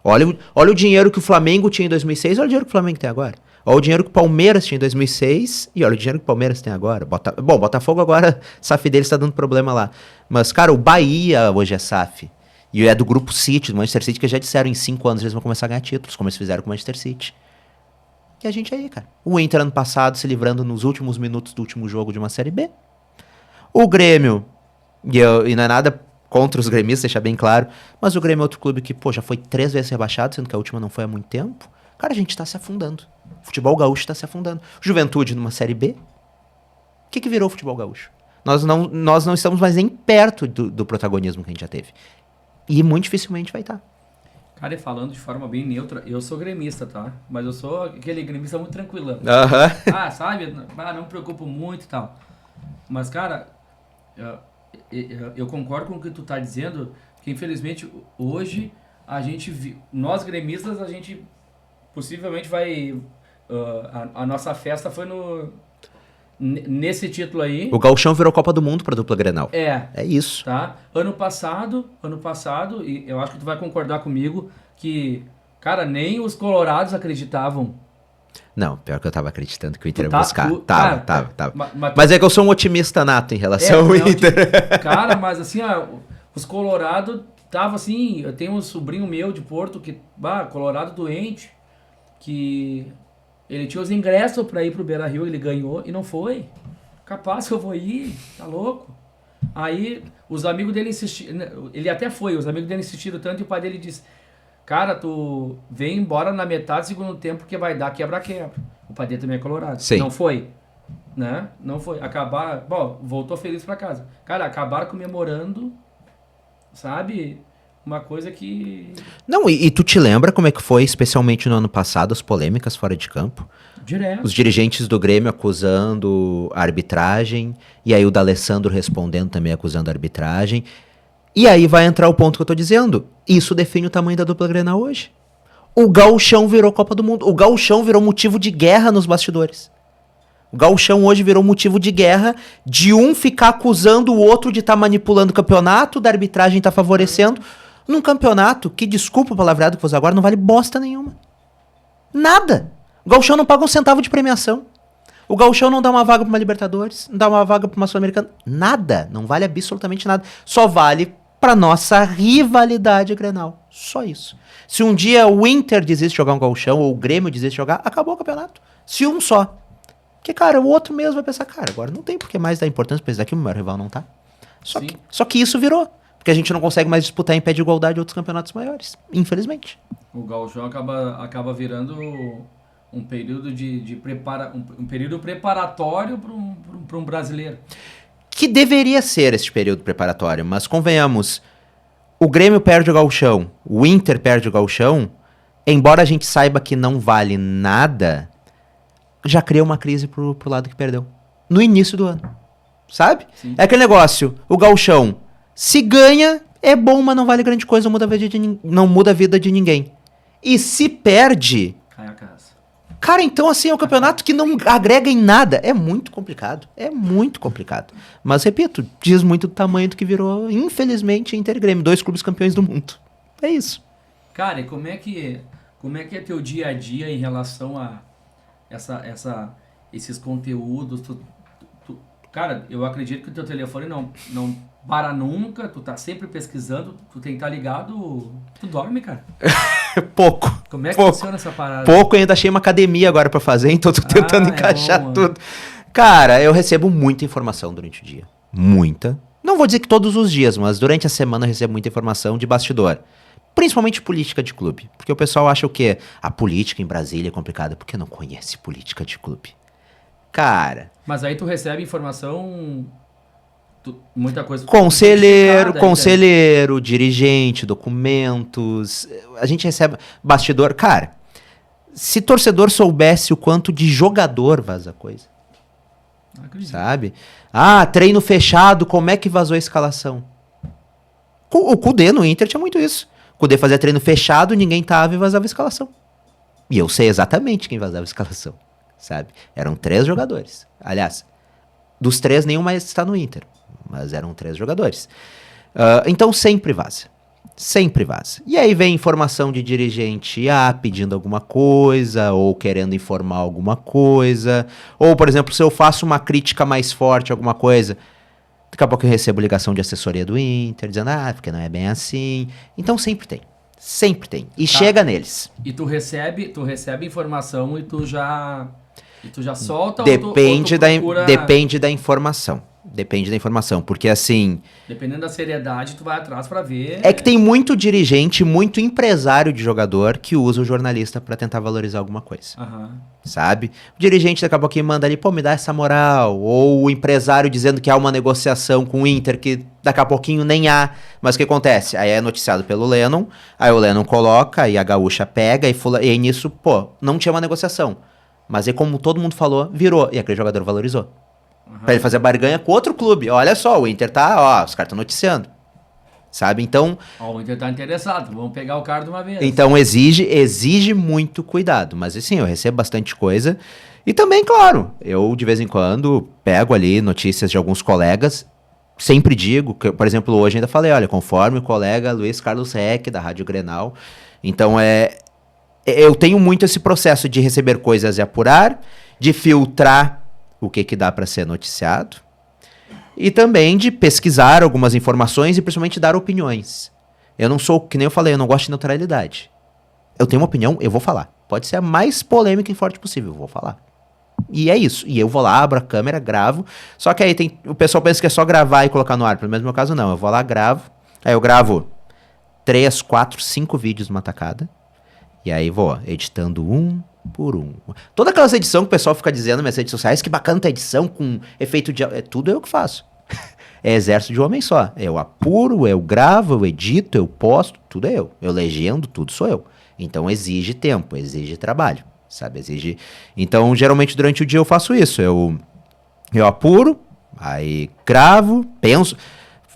S2: Olha o dinheiro que o Flamengo tinha em 2006, olha o dinheiro que o Flamengo tem agora. Olha o dinheiro que o Palmeiras tinha em 2006 e olha o dinheiro que o Palmeiras tem agora. Botafogo agora, SAF dele está dando problema lá. Mas, cara, o Bahia hoje é SAF. E é do grupo City, do Manchester City, que já disseram em 5 anos eles vão começar a ganhar títulos, como eles fizeram com o Manchester City. E a gente aí, cara. O Inter ano passado se livrando nos últimos minutos do último jogo de uma Série B. O Grêmio, e não é nada contra os gremistas, deixar bem claro, mas o Grêmio é outro clube que, já foi 3 vezes rebaixado, sendo que a última não foi há muito tempo. Cara, a gente tá se afundando. O futebol gaúcho tá se afundando. Juventude numa Série B. O que virou o futebol gaúcho? Nós não estamos mais nem perto do protagonismo que a gente já teve. E muito dificilmente vai estar.
S1: Cara, e falando de forma bem neutra, eu sou gremista, tá? Mas eu sou aquele gremista muito tranquilão. Sabe? Não me preocupo muito e tal. Mas, cara, eu concordo com o que tu tá dizendo, que infelizmente hoje nós gremistas, a gente possivelmente vai... a nossa festa foi nesse título aí.
S2: O Gauchão virou Copa do Mundo pra dupla Grenal. É isso.
S1: Tá? Ano passado, e eu acho que tu vai concordar comigo, que, cara, nem os colorados acreditavam.
S2: Não, pior que eu tava acreditando que o Inter ia buscar. Tava.
S1: Mas
S2: Mas é que eu sou um otimista nato em relação ao Inter.
S1: Cara, mas assim, os colorados tava assim, eu tenho um sobrinho meu de Porto, que, colorado doente, que... Ele tinha os ingressos pra ir pro Beira-Rio, ele ganhou e não foi. Capaz que eu vou ir, tá louco? Aí os amigos dele insistiram, ele até foi, os amigos dele insistiram tanto e o pai dele disse: cara, tu vem embora na metade do segundo tempo porque vai dar quebra-quebra. O pai dele também é colorado.
S2: Sim.
S1: Não foi, né? Não foi. Voltou feliz pra casa. Cara, acabaram comemorando, sabe? Uma coisa que...
S2: Não, e tu te lembra como é que foi, especialmente no ano passado, as polêmicas fora de campo?
S1: Direto.
S2: Os dirigentes do Grêmio acusando a arbitragem, e aí o D'Alessandro respondendo também acusando a arbitragem. E aí vai entrar o ponto que eu tô dizendo. Isso define o tamanho da dupla Grenal hoje. O Gauchão virou Copa do Mundo. O Gauchão virou motivo de guerra nos bastidores. O Gauchão hoje virou motivo de guerra de um ficar acusando o outro de estar manipulando o campeonato, da arbitragem estar favorecendo... Num campeonato que, desculpa o palavreado que vou usar agora, não vale bosta nenhuma. Nada. O Gauchão não paga um centavo de premiação. O Gauchão não dá uma vaga pra uma Libertadores, não dá uma vaga pra uma Sul-Americana. Nada. Não vale absolutamente nada. Só vale pra nossa rivalidade Grenal. Só isso. Se um dia o Inter desiste de jogar um Gauchão, ou o Grêmio desiste de jogar, acabou o campeonato. Se um só. Porque, cara, o outro mesmo vai pensar, cara, agora não tem porque mais dar importância pra esse daqui, o meu rival não tá. Só que isso virou. Porque a gente não consegue mais disputar em pé de igualdade outros campeonatos maiores, infelizmente.
S1: O Gauchão acaba virando um período um período preparatório para um brasileiro.
S2: Que deveria ser esse período preparatório, mas convenhamos, o Grêmio perde o Gauchão, o Inter perde o Gauchão, embora a gente saiba que não vale nada, já cria uma crise pro lado que perdeu. No início do ano. Sabe?
S1: Sim.
S2: É aquele negócio, o gauchão, se ganha, é bom, mas não vale grande coisa, não muda a vida de ninguém. E se perde...
S1: Cai a casa.
S2: Cara, então assim, é um campeonato que não agrega em nada. É muito complicado. É muito complicado. Mas, repito, diz muito do tamanho do que virou, infelizmente, Inter e Grêmio. 2 clubes campeões do mundo. É isso.
S1: Cara, e como é que é teu dia a dia em relação a esses conteúdos? Cara, eu acredito que o teu telefone não para nunca, tu tá sempre pesquisando, tu tem que estar ligado, tu dorme, cara.
S2: Pouco.
S1: Como é que funciona essa parada?
S2: Pouco, eu ainda achei uma academia agora pra fazer, então tô tentando encaixar tudo. Cara, eu recebo muita informação durante o dia. Muita. Não vou dizer que todos os dias, mas durante a semana eu recebo muita informação de bastidor. Principalmente política de clube. Porque o pessoal acha o quê? A política em Brasília é complicada. Porque não conhece política de clube. Cara...
S1: Mas aí tu recebe informação... muita coisa...
S2: Conselheiro, dirigente, documentos... A gente recebe bastidor... Cara, se torcedor soubesse o quanto de jogador vaza coisa...
S1: Não acredito.
S2: Sabe? Treino fechado, como é que vazou a escalação? O Kudê no Inter tinha muito isso. O Kudê fazia treino fechado, ninguém tava e vazava a escalação. E eu sei exatamente quem vazava a escalação. Sabe? Eram 3 jogadores. Aliás, dos 3, nenhum mais está no Inter. Mas eram 3 jogadores. Então sempre vaza. Sempre vaza. E aí vem informação de dirigente pedindo alguma coisa, ou querendo informar alguma coisa. Ou, por exemplo, se eu faço uma crítica mais forte a alguma coisa, daqui a pouco eu recebo ligação de assessoria do Inter, dizendo, porque não é bem assim. Então sempre tem. Sempre tem. E chega neles.
S1: E tu recebe informação e tu já solta
S2: Depende
S1: ou tu procura...
S2: Depende da informação. Depende da informação. Porque assim...
S1: Dependendo da seriedade, tu vai atrás pra ver...
S2: É que tem muito dirigente, muito empresário de jogador que usa o jornalista pra tentar valorizar alguma coisa.
S1: Uhum.
S2: Sabe? O dirigente daqui a pouquinho manda ali, me dá essa moral. Ou o empresário dizendo que há uma negociação com o Inter que daqui a pouquinho nem há. Mas o que acontece? Aí é noticiado pelo Lennon, aí o Lennon coloca, aí a Gaúcha pega, e aí nisso, não tinha uma negociação. Mas aí como todo mundo falou, virou. E aquele jogador valorizou. Uhum. Pra ele fazer barganha com outro clube. Olha só, o Inter tá, os caras estão noticiando. Sabe? Então...
S1: o Inter tá interessado, vamos pegar o cara de uma vez.
S2: Então exige muito cuidado. Mas assim, eu recebo bastante coisa. E também, claro, eu de vez em quando pego ali notícias de alguns colegas. Sempre digo, que, por exemplo, hoje ainda falei, olha, conforme o colega Luiz Carlos Reck, da Rádio Grenal. Então eu tenho muito esse processo de receber coisas e apurar, de filtrar o que dá para ser noticiado, e também de pesquisar algumas informações e principalmente dar opiniões. Eu não sou, que nem eu falei, eu não gosto de neutralidade. Eu tenho uma opinião, eu vou falar. Pode ser a mais polêmica e forte possível, eu vou falar. E é isso. E eu vou lá, abro a câmera, gravo. Só que aí o pessoal pensa que é só gravar e colocar no ar. Pelo menos no meu caso, não. Eu vou lá, gravo. Aí eu gravo 3, 4, 5 vídeos numa tacada. E aí vou editando um por um. Toda aquelas edições que o pessoal fica dizendo nas minhas redes sociais, que bacana tua edição com efeito de... tudo eu que faço. É exército de um homem só. Eu apuro, eu gravo, eu edito, eu posto, tudo é eu. Eu legendo, tudo sou eu. Então exige tempo, exige trabalho, sabe? Exige... Então, geralmente, durante o dia eu faço isso. Eu apuro, aí gravo, penso...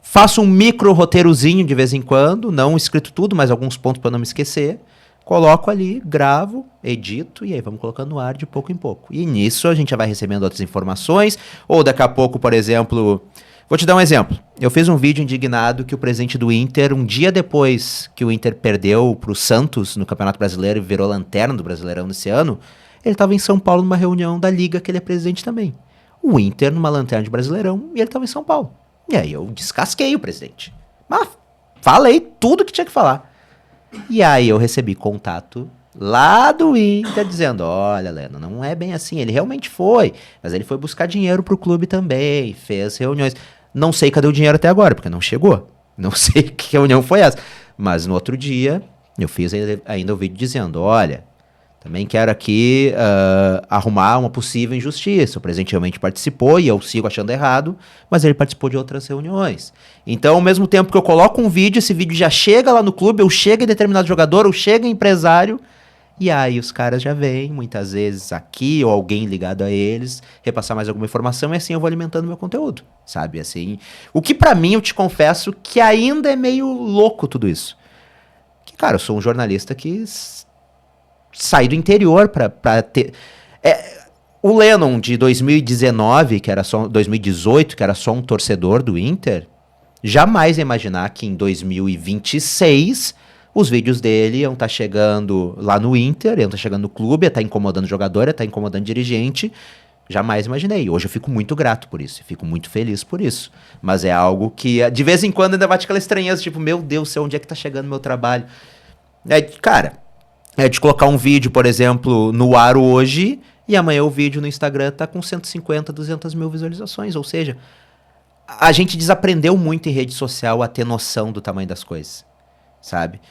S2: Faço um micro roteirozinho de vez em quando, não escrito tudo, mas alguns pontos para não me esquecer. Coloco ali, gravo, edito e aí vamos colocando no ar de pouco em pouco. E nisso a gente já vai recebendo outras informações. Ou daqui a pouco, por exemplo... Vou te dar um exemplo. Eu fiz um vídeo indignado que o presidente do Inter, um dia depois que o Inter perdeu pro Santos no Campeonato Brasileiro e virou lanterna do Brasileirão nesse ano, ele estava em São Paulo numa reunião da Liga que ele é presidente também. O Inter numa lanterna de Brasileirão e ele estava em São Paulo. E aí eu descasquei o presidente. Mas falei tudo que tinha que falar. E aí eu recebi contato lá do Inter dizendo, olha, Leno, não é bem assim. Ele realmente foi, mas ele foi buscar dinheiro pro clube também, fez reuniões. Não sei cadê o dinheiro até agora, porque não chegou. Não sei que reunião foi essa. Mas no outro dia, eu fiz ainda o vídeo dizendo, olha, também quero aqui arrumar uma possível injustiça. O presidente realmente participou e eu sigo achando errado, mas ele participou de outras reuniões. Então, ao mesmo tempo que eu coloco um vídeo, esse vídeo já chega lá no clube, ou chega em determinado jogador, ou chega em empresário, E aí os caras já vêm, muitas vezes aqui, ou alguém ligado a eles, repassar mais alguma informação, e assim eu vou alimentando meu conteúdo, sabe? Assim, o que pra mim, eu te confesso, que ainda é meio louco tudo isso. Que, cara, eu sou um jornalista que sai do interior pra ter... O Lennon de 2019, que era só 2018, que era só um torcedor do Inter, jamais ia imaginar que em 2026 os vídeos dele iam estar chegando lá no Inter, iam estar chegando no clube, ia estar incomodando jogador, ia estar incomodando dirigente. Jamais imaginei. Hoje eu fico muito grato por isso, fico muito feliz por isso. Mas é algo que de vez em quando ainda bate aquela estranheza, tipo, meu Deus do céu, onde é que tá chegando meu trabalho? Cara, de colocar um vídeo, por exemplo, no ar hoje, e amanhã o vídeo no Instagram tá com 150, 200 mil visualizações. Ou seja, a gente desaprendeu muito em rede social a ter noção do tamanho das coisas, sabe?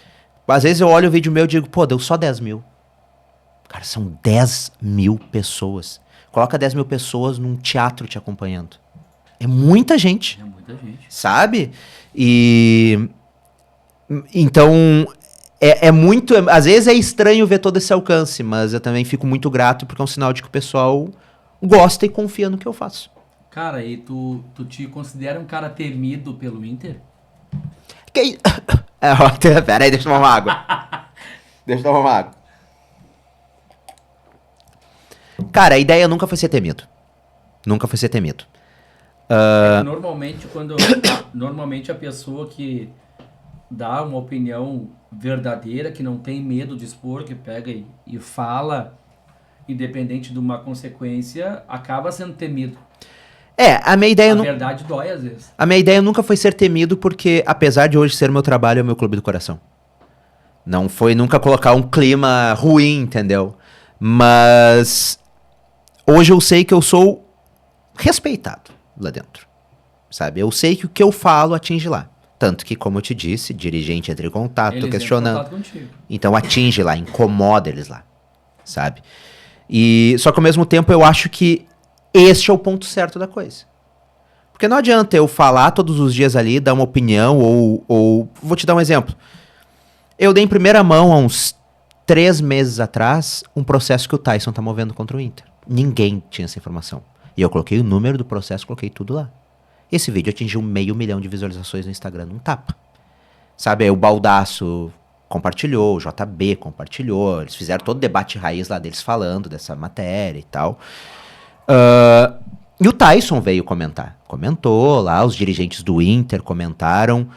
S2: Às vezes eu olho o vídeo meu e digo, pô, deu só 10 mil. Cara, são 10 mil pessoas. Coloca 10 mil pessoas num teatro te acompanhando. É muita gente.
S1: É muita gente.
S2: Sabe? E... Então... muito... Às vezes é estranho ver todo esse alcance, mas eu também fico muito grato porque é um sinal de que o pessoal gosta e confia no que eu faço.
S1: Cara, e tu te considera um cara temido pelo Inter?
S2: Pera aí, deixa eu tomar uma água. Cara, a ideia nunca foi ser temido. Nunca foi ser temido.
S1: Normalmente a pessoa que dá uma opinião verdadeira, que não tem medo de expor, que pega e fala, independente de uma consequência, acaba sendo temido.
S2: A minha ideia...
S1: A verdade dói às vezes.
S2: A minha ideia nunca foi ser temido porque, apesar de hoje ser meu trabalho, é o meu clube do coração. Não foi nunca colocar um clima ruim, entendeu? Mas hoje eu sei que eu sou respeitado lá dentro, sabe? Eu sei que o que eu falo atinge lá. Tanto que, como eu te disse, dirigente entra em contato,
S1: Eles
S2: questionando.
S1: entram em contato contigo.
S2: Então atinge lá, incomoda eles lá, sabe? Só que ao mesmo tempo eu acho que este é o ponto certo da coisa. Porque não adianta eu falar todos os dias ali, dar uma opinião, ou... Vou te dar um exemplo. Eu dei em primeira mão, há uns 3 meses atrás, um processo que o Tyson tá movendo contra o Inter. Ninguém tinha essa informação. E eu coloquei o número do processo, coloquei tudo lá. Esse vídeo atingiu 500 mil de visualizações no Instagram, num tapa. Sabe, aí o Baldasso compartilhou, o JB compartilhou, eles fizeram todo o debate raiz lá deles falando dessa matéria e tal. E o Tyson veio comentar. Comentou lá, os dirigentes do Inter comentaram.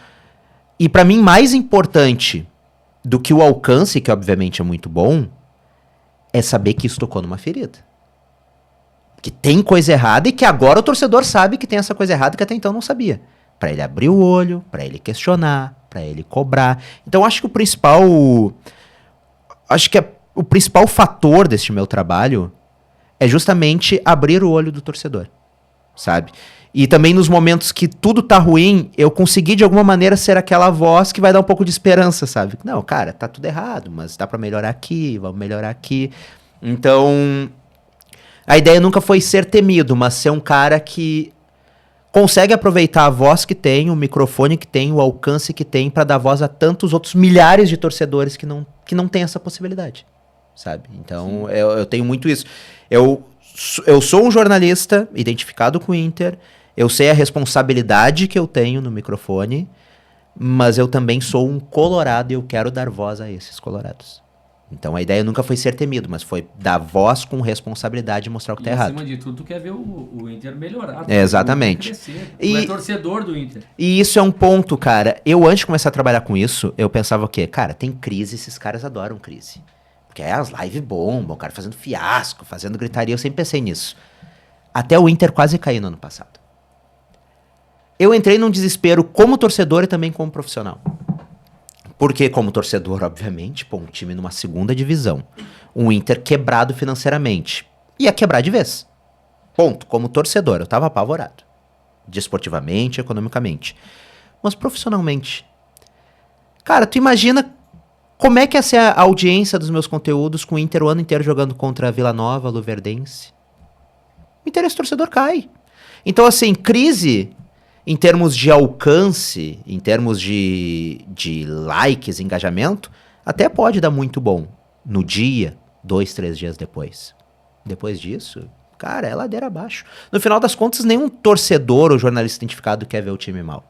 S2: E pra mim, mais importante do que o alcance, que obviamente é muito bom, é saber que isso tocou numa ferida. Que tem coisa errada e que agora o torcedor sabe que tem essa coisa errada que até então não sabia. Pra ele abrir o olho, pra ele questionar, pra ele cobrar. Então acho que o principal fator deste meu trabalho é justamente abrir o olho do torcedor, sabe? E também nos momentos que tudo tá ruim, eu consegui de alguma maneira ser aquela voz que vai dar um pouco de esperança, sabe? Não, cara, tá tudo errado, mas dá pra melhorar aqui, vamos melhorar aqui. Então, a ideia nunca foi ser temido, mas ser um cara que consegue aproveitar a voz que tem, o microfone que tem, o alcance que tem pra dar voz a tantos outros milhares de torcedores que não têm essa possibilidade, sabe? Então, eu tenho muito isso. Eu sou um jornalista identificado com o Inter, eu sei a responsabilidade que eu tenho no microfone, mas eu também sou um colorado e eu quero dar voz a esses colorados. Então a ideia nunca foi ser temido, mas foi dar voz com responsabilidade e mostrar o que tá errado.
S1: Acima de tudo, tu quer ver o Inter melhorar.
S2: Exatamente.
S1: Crescer. Tu é torcedor do Inter.
S2: E isso é um ponto, cara. Eu, antes de começar a trabalhar com isso, eu pensava o quê? Cara, tem crise, esses caras adoram crise. Porque as lives bombam, o cara fazendo fiasco, fazendo gritaria, eu sempre pensei nisso. Até o Inter quase cair no ano passado. Eu entrei num desespero como torcedor e também como profissional. Porque como torcedor, obviamente, um time numa segunda divisão, um Inter quebrado financeiramente, ia quebrar de vez. Ponto. Como torcedor, eu tava apavorado. Desportivamente, economicamente. Mas profissionalmente. Cara, tu imagina como é que essa é a audiência dos meus conteúdos com o Inter o ano inteiro jogando contra a Vila Nova, Luverdense? O interesse do torcedor cai. Então, assim, crise em termos de alcance, em termos de likes, engajamento, até pode dar muito bom. no dia, 2, 3 dias depois. Depois disso, cara, é ladeira abaixo. No final das contas, nenhum torcedor ou jornalista identificado quer ver o time mal,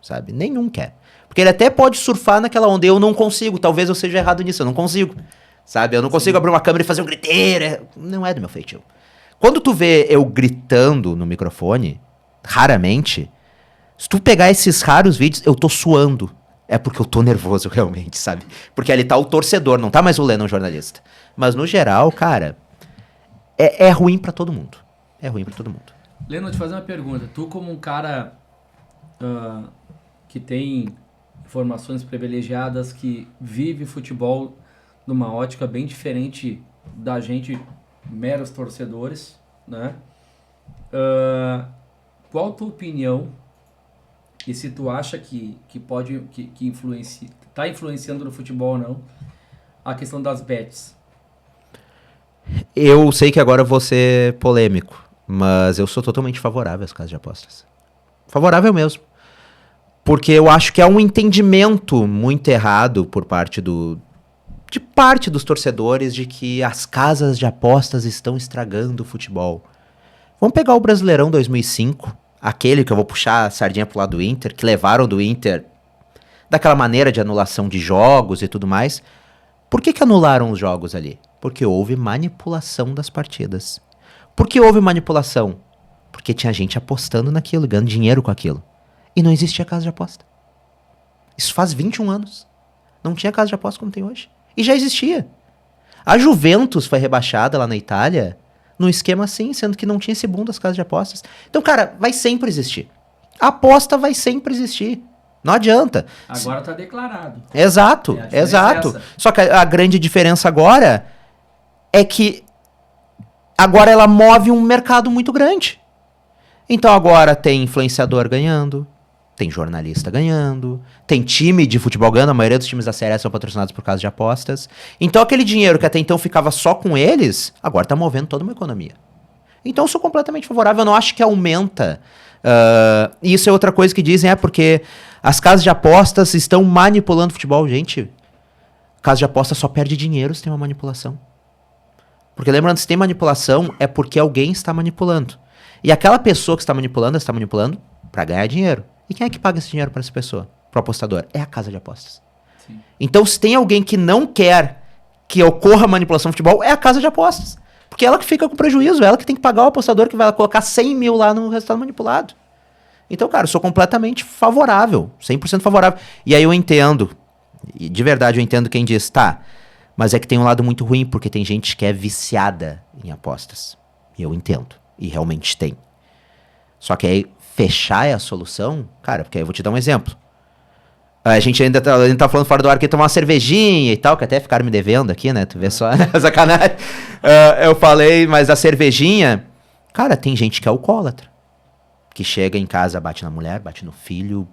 S2: sabe? Nenhum quer. Porque ele até pode surfar naquela onda. Eu não consigo, talvez eu seja errado nisso, eu não consigo, sabe? Eu não consigo abrir uma câmera e fazer um griteiro. Não é do meu feitio. Quando tu vê eu gritando no microfone, raramente, se tu pegar esses raros vídeos, eu tô suando. É porque eu tô nervoso realmente, sabe? Porque ali tá o torcedor, não tá mais o Lennon jornalista. Mas no geral, cara, é ruim pra todo mundo. É ruim pra todo mundo.
S1: Lennon, te fazer uma pergunta. Tu como um cara que tem informações privilegiadas, que vive futebol numa ótica bem diferente da gente, meros torcedores, né? Qual a tua opinião? E se tu acha que pode, que tá influenciando no futebol ou não, a questão das bets?
S2: Eu sei que agora eu vou ser polêmico, mas eu sou totalmente favorável às casas de apostas. Favorável mesmo. Porque eu acho que é um entendimento muito errado por parte dos torcedores de que as casas de apostas estão estragando o futebol. Vamos pegar o Brasileirão 2005, aquele que eu vou puxar a sardinha pro lado do Inter, que levaram do Inter daquela maneira de anulação de jogos e tudo mais. Por que anularam os jogos ali? Porque houve manipulação das partidas. Por que houve manipulação? Porque tinha gente apostando naquilo, ganhando dinheiro com aquilo. E não existia casa de aposta. Isso faz 21 anos. Não tinha casa de aposta como tem hoje. E já existia. A Juventus foi rebaixada lá na Itália num esquema assim, sendo que não tinha esse boom das casas de apostas. Então, cara, vai sempre existir. A aposta vai sempre existir. Não adianta.
S1: Agora tá declarado.
S2: Exato, exato. Só que a grande diferença agora é que agora ela move um mercado muito grande. Então agora tem influenciador ganhando, tem jornalista ganhando, tem time de futebol ganhando, a maioria dos times da Série A são patrocinados por causa de apostas. Então aquele dinheiro que até então ficava só com eles, agora tá movendo toda uma economia. Então eu sou completamente favorável, eu não acho que aumenta. Isso é outra coisa que dizem, porque as casas de apostas estão manipulando o futebol. Gente, casa de aposta só perde dinheiro se tem uma manipulação. Porque lembrando, se tem manipulação, é porque alguém está manipulando. E aquela pessoa que está manipulando para ganhar dinheiro. E quem é que paga esse dinheiro para essa pessoa? Para o apostador? É a casa de apostas. Sim. Então, se tem alguém que não quer que ocorra manipulação no futebol, é a casa de apostas. Porque ela que fica com prejuízo, ela que tem que pagar o apostador que vai colocar 100 mil lá no resultado manipulado. Então, cara, eu sou completamente favorável, 100% favorável. E aí eu entendo, e de verdade eu entendo quem diz, tá, mas é que tem um lado muito ruim, porque tem gente que é viciada em apostas. E eu entendo, e realmente tem. Só que aí, fechar é a solução? Cara, porque aí eu vou te dar um exemplo. A gente ainda tá falando fora do ar que tomar uma cervejinha e tal, que até ficaram me devendo aqui, né? Tu vê só, sacanagem. Eu falei, mas a cervejinha... Cara, tem gente que é alcoólatra. Que chega em casa, bate na mulher, bate no filho,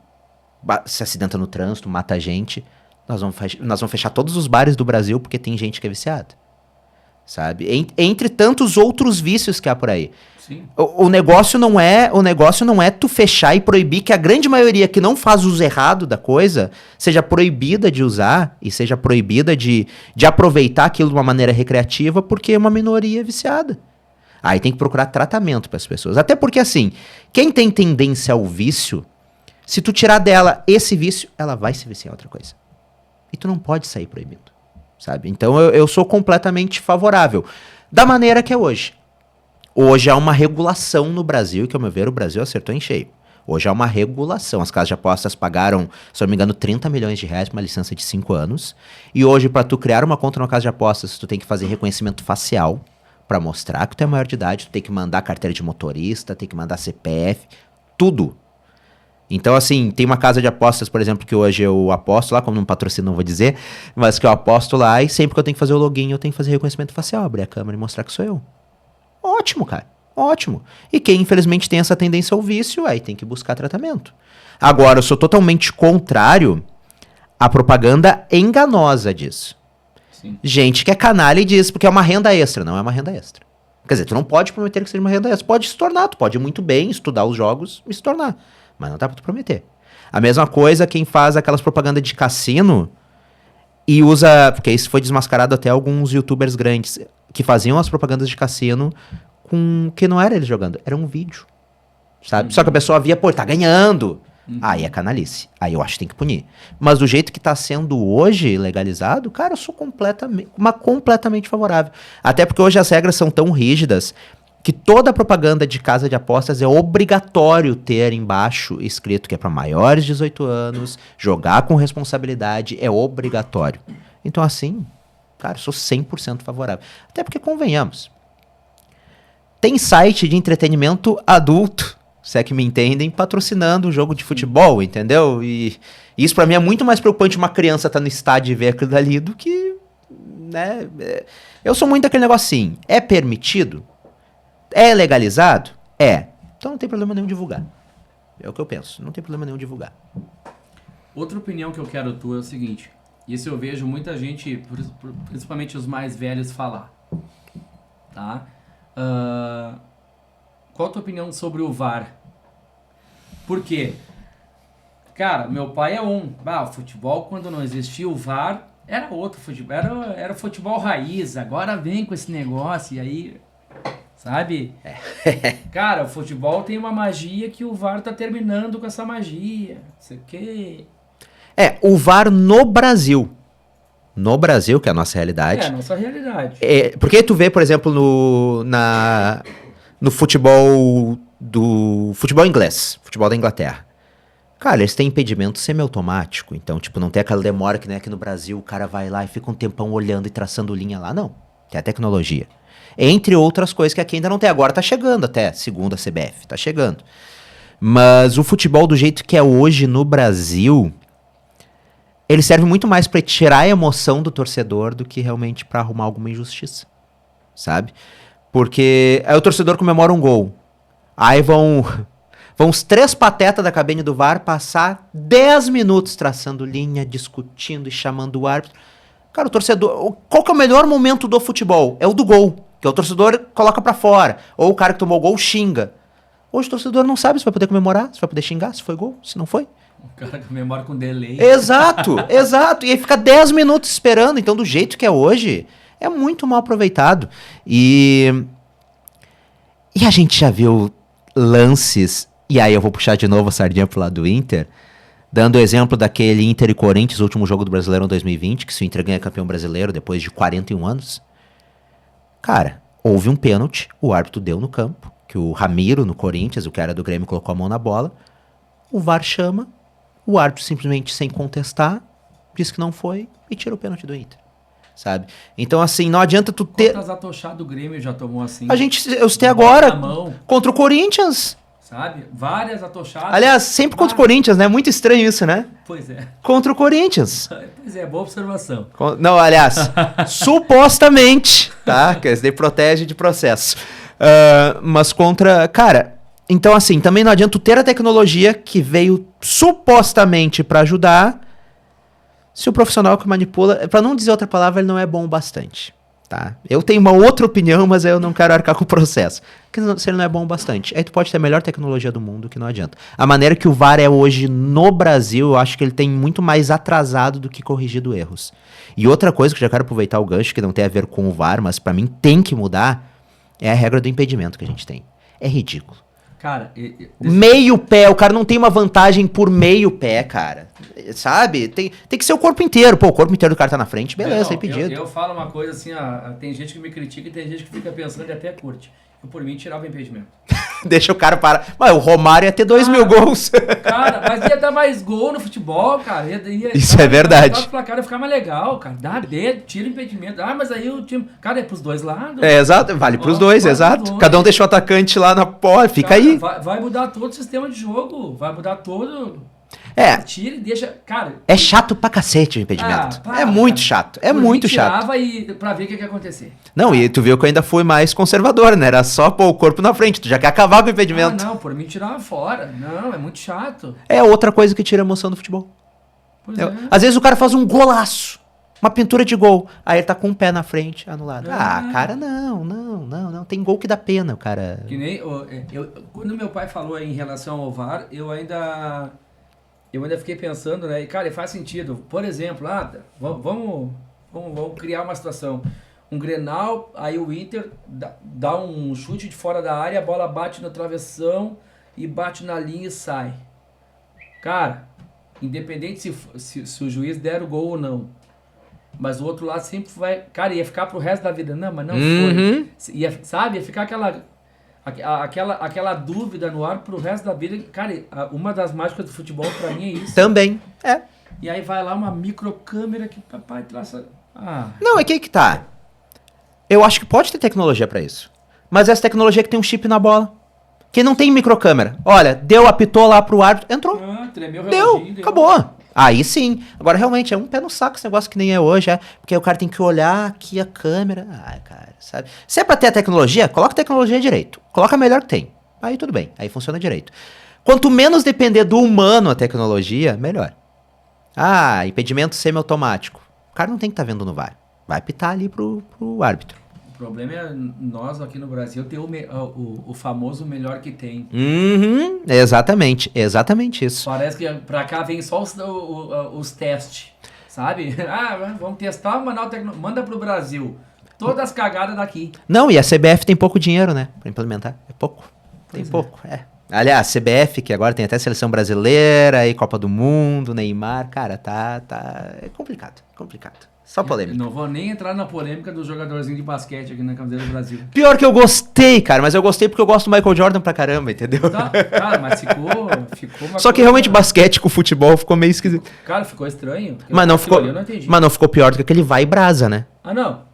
S2: se acidenta no trânsito, mata a gente. Nós vamos fechar todos os bares do Brasil porque tem gente que é viciada. Sabe? Entre tantos outros vícios que há por aí. Sim. O negócio não é tu fechar e proibir que a grande maioria que não faz uso errado da coisa seja proibida de usar e seja proibida de aproveitar aquilo de uma maneira recreativa porque é uma minoria viciada. Aí tem que procurar tratamento para as pessoas. Até porque, assim, quem tem tendência ao vício, se tu tirar dela esse vício, ela vai se viciar em outra coisa. E tu não pode sair proibindo, sabe? Então eu sou completamente favorável. Da maneira que é hoje. Hoje há uma regulação no Brasil, que ao meu ver o Brasil acertou em cheio. Hoje há uma regulação. As casas de apostas pagaram, se eu não me engano, 30 milhões de reais por uma licença de 5 anos. E hoje, para tu criar uma conta numa casa de apostas, tu tem que fazer reconhecimento facial para mostrar que tu é maior de idade, tu tem que mandar carteira de motorista, tem que mandar CPF, tudo. Então, assim, tem uma casa de apostas, por exemplo, que hoje eu aposto lá, como não patrocino, não vou dizer, mas que eu aposto lá e sempre que eu tenho que fazer o login, eu tenho que fazer reconhecimento facial, abrir a câmera e mostrar que sou eu. Ótimo, cara. Ótimo. E quem, infelizmente, tem essa tendência ao vício, aí tem que buscar tratamento. Agora, eu sou totalmente contrário à propaganda enganosa disso. Sim. Gente que é canalha e diz, porque é uma renda extra. Não é uma renda extra. Quer dizer, tu não pode prometer que seja uma renda extra. Pode se tornar, tu pode muito bem estudar os jogos e se tornar. Mas não dá pra tu prometer. A mesma coisa quem faz aquelas propagandas de cassino E usa, porque isso foi desmascarado até alguns youtubers grandes, que faziam as propagandas de cassino com que não era eles jogando, era um vídeo, sabe? Só que a pessoa via, pô, tá ganhando. Aí é canalice. Aí eu acho que tem que punir. Mas do jeito que tá sendo hoje legalizado, cara, eu sou completamente favorável. Até porque hoje as regras são tão rígidas que toda propaganda de casa de apostas é obrigatório ter embaixo escrito que é para maiores de 18 anos, jogar com responsabilidade, é obrigatório. Então assim, cara, eu sou 100% favorável. Até porque, convenhamos, tem site de entretenimento adulto, se é que me entendem, patrocinando o jogo de futebol, entendeu? E isso pra mim é muito mais preocupante uma criança estar no estádio e ver aquilo dali do que, né? Eu sou muito daquele negócio assim, é permitido? É legalizado? É. Então não tem problema nenhum divulgar. É o que eu penso, não tem problema nenhum divulgar.
S1: Outra opinião que eu quero tua é o seguinte, isso eu vejo muita gente, principalmente os mais velhos, falar, tá? Qual a tua opinião sobre o VAR? Por quê? Cara, meu pai é o futebol, quando não existia o VAR, era outro futebol, era futebol raiz, agora vem com esse negócio, e aí, sabe? Cara, o futebol tem uma magia que o VAR tá terminando com essa magia, não sei o quê.
S2: O VAR no Brasil. No Brasil, que é a nossa realidade.
S1: É a nossa realidade.
S2: Porque tu vê, por exemplo, no futebol futebol inglês, futebol da Inglaterra. Cara, eles têm impedimento semiautomático, então, tipo, não tem aquela demora que nem aqui no Brasil, o cara vai lá e fica um tempão olhando e traçando linha lá, não. Tem a tecnologia. Entre outras coisas que aqui ainda não tem, agora tá chegando até, segundo a CBF, tá chegando. Mas o futebol do jeito que é hoje no Brasil, ele serve muito mais pra tirar a emoção do torcedor do que realmente pra arrumar alguma injustiça, sabe? Porque aí o torcedor comemora um gol. Aí vão os 3 patetas da cabine do VAR passar 10 minutos traçando linha, discutindo e chamando o árbitro. Cara, o torcedor... Qual que é o melhor momento do futebol? É o do gol, que o torcedor coloca pra fora. Ou o cara que tomou o gol xinga. Hoje o torcedor não sabe se vai poder comemorar, se vai poder xingar, se foi gol, se não foi.
S1: O cara comemora com delay.
S2: Exato, exato. E aí fica 10 minutos esperando. Então, do jeito que é hoje, é muito mal aproveitado. E a gente já viu lances, e aí eu vou puxar de novo a sardinha pro lado do Inter, dando o exemplo daquele Inter e Corinthians, último jogo do Brasileirão 2020, que se o Inter ganha campeão brasileiro depois de 41 anos. Cara, houve um pênalti, o árbitro deu no campo, que o Ramiro, no Corinthians, o cara do Grêmio, colocou a mão na bola, o VAR chama, o árbitro simplesmente, sem contestar, diz que não foi e tira o pênalti do Inter. Sabe? Então, assim, não adianta tu ter...
S1: Quantas atochadas do Grêmio já tomou assim?
S2: Eu citei agora, contra o Corinthians.
S1: Sabe? Várias atochadas.
S2: Aliás, sempre contra o Corinthians, né? Muito estranho isso, né?
S1: Pois é.
S2: Contra o Corinthians.
S1: Pois é, boa observação.
S2: Não, aliás, supostamente, tá? Que esse daí protege de processo. Mas contra... Cara, então assim, também não adianta tu ter a tecnologia que veio supostamente pra ajudar... Se o profissional que manipula, pra não dizer outra palavra, ele não é bom o bastante, tá? Eu tenho uma outra opinião, mas eu não quero arcar com o processo. Porque se ele não é bom o bastante, aí tu pode ter a melhor tecnologia do mundo, que não adianta. A maneira que o VAR é hoje no Brasil, eu acho que ele tem muito mais atrasado do que corrigido erros. E outra coisa que eu já quero aproveitar o gancho, que não tem a ver com o VAR, mas pra mim tem que mudar, é a regra do impedimento que a gente tem. É ridículo.
S1: Cara,
S2: meio pé, o cara não tem uma vantagem por meio pé, cara. Sabe? Tem que ser o corpo inteiro. Pô, o corpo inteiro do cara tá na frente, beleza, impedido.
S1: Eu falo uma coisa assim, tem gente que me critica e tem gente que fica pensando e até curte. Eu, por mim, tirava o impedimento.
S2: Deixa o cara parar. Mas o Romário ia ter 2.000 gols.
S1: Cara, mas ia dar mais gol no futebol, cara.
S2: Isso é verdade.
S1: O placar ia ficar mais legal, cara. Dá dedo, tira o impedimento. Mas aí o time... Cara, é pros dois lados.
S2: É, exato. Vale pros dois, exato. Cada um deixa o atacante lá na porta. Fica
S1: cara,
S2: aí.
S1: Vai mudar todo o sistema de jogo. Vai mudar todo... Tira e deixa... Cara...
S2: É chato pra cacete o impedimento. É muito chato. É muito chato.
S1: Tirava e pra ver o que ia acontecer.
S2: Não, e tu viu que eu ainda fui mais conservador, né? Era só pôr o corpo na frente. Tu já quer acabar com o impedimento.
S1: Não, por mim tirava fora. Não, é muito chato.
S2: É outra coisa que tira a emoção do futebol.
S1: Pois é.
S2: Às vezes o cara faz um golaço. Uma pintura de gol. Aí ele tá com um pé na frente, anulado. Cara, não. Tem gol que dá pena, o cara...
S1: Que nem... Quando meu pai falou em relação ao VAR, eu ainda... eu ainda fiquei pensando, né? E, cara, e faz sentido. Por exemplo, vamos criar uma situação. Um Grenal, aí o Inter dá um chute de fora da área, a bola bate no travessão e bate na linha e sai. Cara, independente se o juiz der o gol ou não, mas o outro lado sempre vai... Cara, ia ficar pro resto da vida. Não, mas não foi. Sabe? Ia ficar aquela dúvida no ar pro resto da vida. Cara, uma das mágicas do futebol pra mim é isso.
S2: Também, é.
S1: E aí vai lá uma microcâmera que papai traça...
S2: Não, é que tá. Eu acho que pode ter tecnologia pra isso. Mas essa tecnologia que tem um chip na bola. Que não tem microcâmera. Olha, apitou lá pro árbitro, entrou.
S1: Tremeu o reloginho,
S2: deu, acabou. Aí sim. Agora, realmente, é um pé no saco esse negócio que nem é hoje, porque o cara tem que olhar aqui a câmera. Cara, sabe? Se é pra ter a tecnologia, coloca a tecnologia direito. Coloca a melhor que tem. Aí tudo bem, aí funciona direito. Quanto menos depender do humano a tecnologia, melhor. Impedimento semiautomático. O cara não tem que estar vendo no VAR. Vai apitar ali pro árbitro.
S1: O problema é nós aqui no Brasil ter o famoso melhor que tem.
S2: Exatamente isso.
S1: Parece que pra cá vem só os testes, sabe? Vamos testar, manda pro Brasil. Todas as cagadas daqui.
S2: Não, e a CBF tem pouco dinheiro, né? Pra implementar. É pouco. Tem pouco, Aliás, a CBF, que agora tem até seleção brasileira, aí Copa do Mundo, Neymar, cara, tá... É complicado. Só polêmica.
S1: Não vou nem entrar na polêmica do jogadorzinho de basquete aqui na camiseta do Brasil.
S2: Pior que eu gostei, cara, mas eu gostei porque eu gosto do Michael Jordan pra caramba, entendeu?
S1: Tá, cara, mas ficou
S2: Só que realmente basquete com futebol ficou meio esquisito.
S1: Cara, ficou estranho.
S2: Mas não ficou pior do que aquele vai e brasa, né?
S1: Não.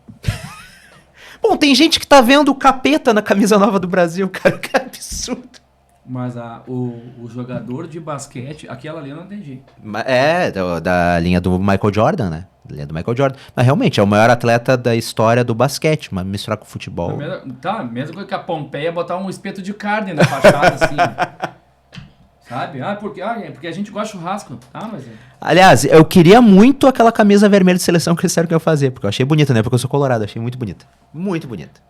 S2: Bom, tem gente que tá vendo o capeta na camisa nova do Brasil, cara, que absurdo.
S1: Mas o jogador de basquete, aquela ali eu não entendi.
S2: Da linha do Michael Jordan, né? Da linha do Michael Jordan. Mas realmente, é o maior atleta da história do basquete, mas misturar com futebol.
S1: Mesmo que a Pompeia botar um espeto de carne na fachada, assim. Sabe? Porque a gente gosta de churrasco.
S2: Aliás, eu queria muito aquela camisa vermelha de seleção que eles disseram que eu ia fazer, porque eu achei bonita, né? Porque eu sou colorado, achei muito bonita. Muito bonita.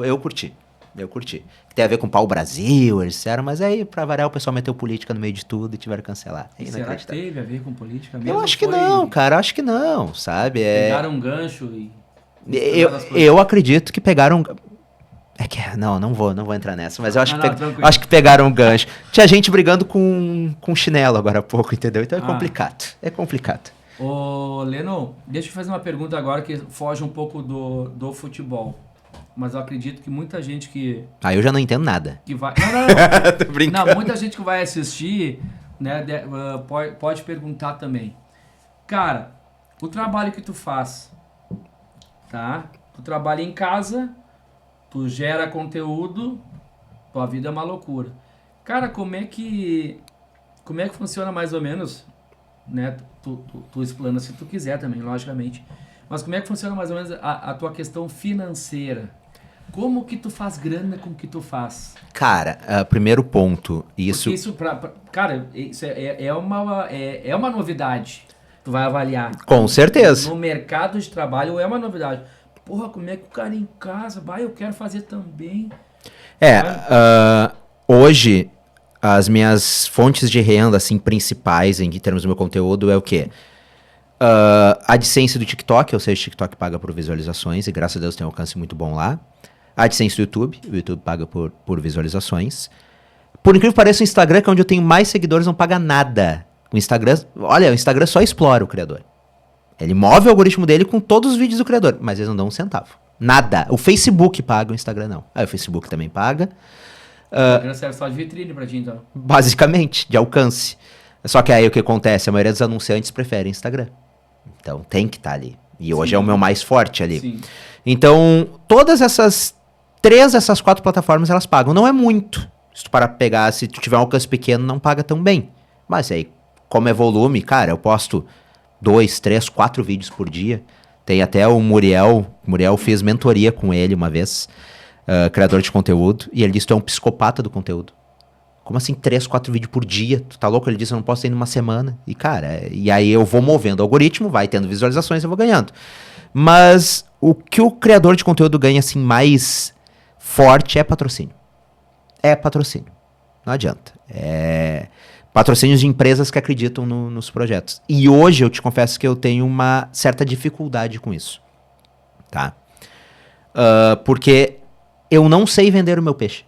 S2: Eu curti. Tem a ver com pau Brasil, eles disseram, mas aí, pra variar, o pessoal meteu política no meio de tudo e tiveram que cancelar.
S1: Será que teve a ver com política mesmo?
S2: Eu acho que não, cara, acho que não, sabe?
S1: Pegaram um gancho e...
S2: Eu acredito que pegaram... Não vou entrar nessa, mas eu acho que pegaram um gancho. Tinha gente brigando com chinelo agora há pouco, entendeu? Então é complicado.
S1: Ô, Leno, deixa eu fazer uma pergunta agora que foge um pouco do futebol. Mas eu acredito que muita gente que...
S2: eu já não entendo nada.
S1: Que vai... Tô brincando. Muita gente que vai assistir, né, pode perguntar também. Cara, o trabalho que tu faz, tá? Tu trabalha em casa, tu gera conteúdo, tua vida é uma loucura. Cara, como é que funciona mais ou menos, né? Tu explana se tu quiser também, logicamente. Mas como é que funciona mais ou menos a tua questão financeira? Como que tu faz grana com o que tu faz?
S2: Cara, primeiro ponto, isso...
S1: Porque isso, cara, isso é uma novidade. Tu vai avaliar.
S2: Com certeza.
S1: No mercado de trabalho é uma novidade. Porra, como é que o cara em casa, eu quero fazer também.
S2: Hoje, as minhas fontes de renda, assim, principais em termos do meu conteúdo é o quê? A AdSense do TikTok, ou seja, o TikTok paga por visualizações e graças a Deus tem um alcance muito bom lá. A AdSense do YouTube, o YouTube paga por visualizações. Por incrível que pareça, o Instagram, que é onde eu tenho mais seguidores, não paga nada. O Instagram só explora o criador. Ele move o algoritmo dele com todos os vídeos do criador, mas eles não dão um centavo. Nada. O Facebook paga, o Instagram não. O Facebook também paga.
S1: O Instagram serve só de vitrine pra ti, então.
S2: Basicamente, de alcance. Só que aí o que acontece? A maioria dos anunciantes preferem Instagram. Então tem que estar ali. E hoje é o meu mais forte ali.
S1: Sim.
S2: Então, todas essas 4 plataformas, elas pagam. Não é muito. Se tu parar pra pegar, se tu tiver um alcance pequeno, não paga tão bem. Mas aí, como é volume, cara, eu posto 2, 3, 4 vídeos por dia. Tem até o Muriel fez mentoria com ele uma vez, criador de conteúdo, e ele disse que tu é um psicopata do conteúdo. Como assim 3, 4 vídeos por dia? Tu tá louco? Ele disse, eu não posso ir numa semana. E cara, e aí eu vou movendo o algoritmo, vai tendo visualizações, eu vou ganhando. Mas o que o criador de conteúdo ganha assim mais forte é patrocínio. É patrocínio. Não adianta. patrocínios de empresas que acreditam nos projetos. E hoje eu te confesso que eu tenho uma certa dificuldade com isso, tá? Porque eu não sei vender o meu peixe,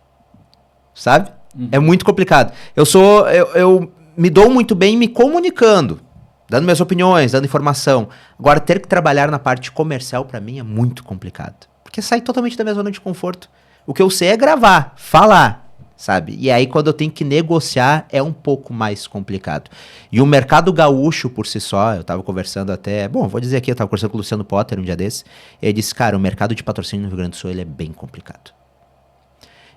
S2: sabe? É muito complicado. Eu me dou muito bem me comunicando, dando minhas opiniões, dando informação. Agora, ter que trabalhar na parte comercial, pra mim, é muito complicado. Porque sai totalmente da minha zona de conforto. O que eu sei é gravar, falar, sabe? E aí, quando eu tenho que negociar, é um pouco mais complicado. E o mercado gaúcho, por si só, eu tava conversando até... Bom, vou dizer aqui, eu tava conversando com o Luciano Potter um dia desse. Ele disse, cara, o mercado de patrocínio no Rio Grande do Sul, ele é bem complicado.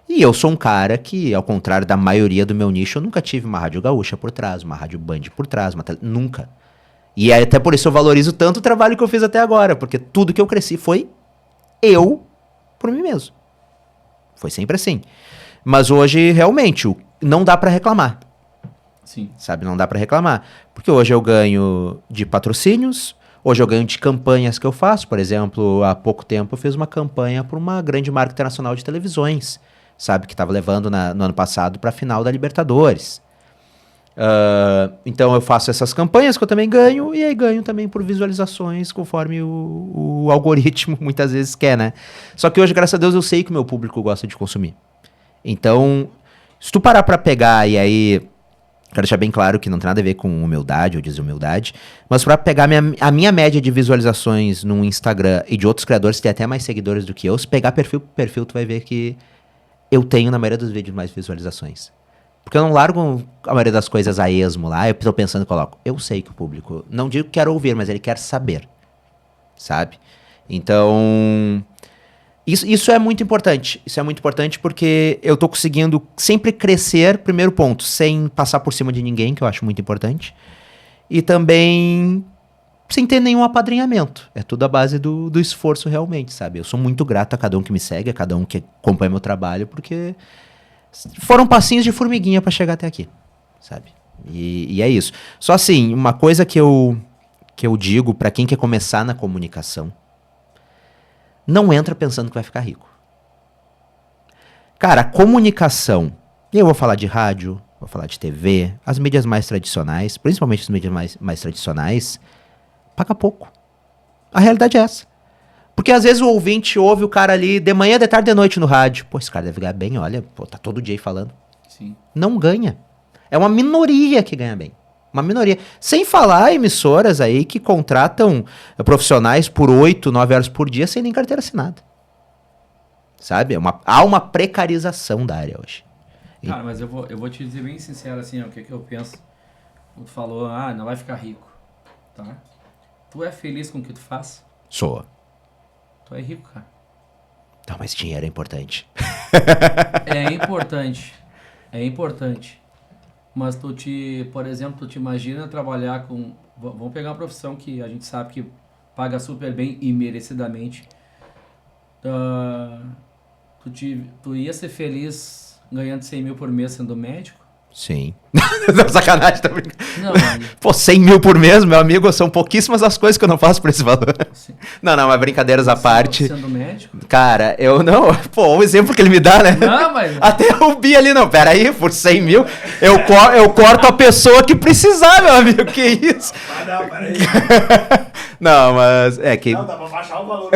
S2: E eu sou um cara que, ao contrário da maioria do meu nicho, eu nunca tive uma rádio gaúcha por trás, uma rádio Band por trás, nunca. E até por isso eu valorizo tanto o trabalho que eu fiz até agora, porque tudo que eu cresci foi eu por mim mesmo. Foi sempre assim. Mas hoje, realmente, não dá pra reclamar.
S1: Sim.
S2: Sabe, não dá pra reclamar. Porque hoje eu ganho de patrocínios, hoje eu ganho de campanhas que eu faço. Por exemplo, há pouco tempo eu fiz uma campanha para uma grande marca internacional de televisões, sabe, que estava levando no ano passado para a final da Libertadores. Então eu faço essas campanhas que eu também ganho, e aí ganho também por visualizações, conforme o algoritmo muitas vezes quer, né? Só que hoje, graças a Deus, eu sei que o meu público gosta de consumir. Então, se tu parar pra pegar, e aí, quero deixar bem claro que não tem nada a ver com humildade ou desumildade, mas pra pegar a minha média de visualizações no Instagram e de outros criadores que têm até mais seguidores do que eu, se pegar perfil por perfil, tu vai ver que eu tenho, na maioria dos vídeos, mais visualizações. Porque eu não largo a maioria das coisas a esmo lá, eu tô pensando e coloco. Eu sei que o público, não digo que quer ouvir, mas ele quer saber, sabe? Então, isso é muito importante. Isso é muito importante porque eu tô conseguindo sempre crescer, primeiro ponto, sem passar por cima de ninguém, que eu acho muito importante. E também sem ter nenhum apadrinhamento. É tudo a base do esforço realmente, sabe? Eu sou muito grato a cada um que me segue, a cada um que acompanha meu trabalho, porque foram passinhos de formiguinha pra chegar até aqui, sabe? E é isso. Só assim, uma coisa que eu digo pra quem quer começar na comunicação: não entra pensando que vai ficar rico. Cara, a comunicação, eu vou falar de rádio, vou falar de TV, as mídias mais tradicionais, principalmente as mídias mais tradicionais, paga pouco. A realidade é essa. Porque às vezes o ouvinte ouve o cara ali de manhã, de tarde, de noite no rádio. Pô, esse cara deve ganhar bem, olha, pô, tá todo dia aí falando.
S1: Sim.
S2: Não ganha. É uma minoria que ganha bem. Uma minoria. Sem falar emissoras aí que contratam profissionais por 8, 9 horas por dia sem nem carteira assinada. Sabe? Há uma precarização da área hoje.
S1: Cara, mas eu vou te dizer bem sincero assim, ó, o que eu penso. Tu falou, não vai ficar rico, tá? Tu é feliz com o que tu faz?
S2: Sou.
S1: Tu é rico, cara.
S2: Não, mas dinheiro é importante.
S1: É importante. É importante. Mas por exemplo, tu te imagina trabalhar com... Vamos pegar uma profissão que a gente sabe que paga super bem e merecidamente. Tu ia ser feliz ganhando 100 mil por mês sendo médico?
S2: Sim. Sacanagem, tá brincando.
S1: Não,
S2: Pô, 100 mil por mês, meu amigo, são pouquíssimas as coisas que eu não faço por esse valor.
S1: Sim.
S2: Não, mas brincadeiras à parte.
S1: Sendo médico?
S2: Cara, eu não... Pô, o exemplo que ele me dá, né?
S1: Não, mas...
S2: Até o Bi ali, não, peraí, por 100 mil, eu corto a pessoa que precisar, meu amigo, que isso?
S3: Não, peraí.
S2: Não, mas é que...
S3: Não, dá pra baixar o valor.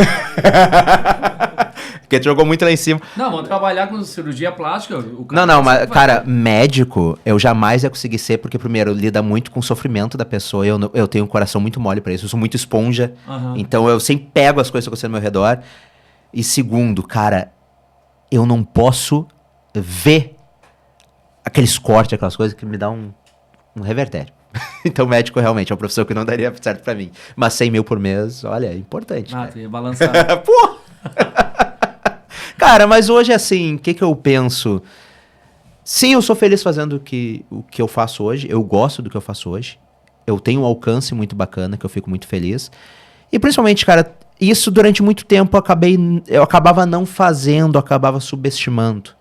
S2: Porque tu jogou muito lá em cima.
S1: Não, vamos trabalhar com cirurgia plástica. O cara
S2: Não, mas, cara, médico, eu jamais ia conseguir ser, porque, primeiro, lida muito com o sofrimento da pessoa, eu tenho um coração muito mole pra isso, eu sou muito esponja, então eu sempre pego as coisas que acontecem ao meu redor. E segundo, cara, eu não posso ver aqueles cortes, aquelas coisas que me dá um revertério. Então, médico realmente é uma profissão que não daria certo pra mim. Mas 100 mil por mês, olha, é importante.
S1: tu ia balançar.
S2: Pô! Cara, mas hoje, assim, o que eu penso? Sim, eu sou feliz fazendo o que eu faço hoje. Eu gosto do que eu faço hoje. Eu tenho um alcance muito bacana, que eu fico muito feliz. E principalmente, cara, isso durante muito tempo eu acabava não fazendo, acabava subestimando.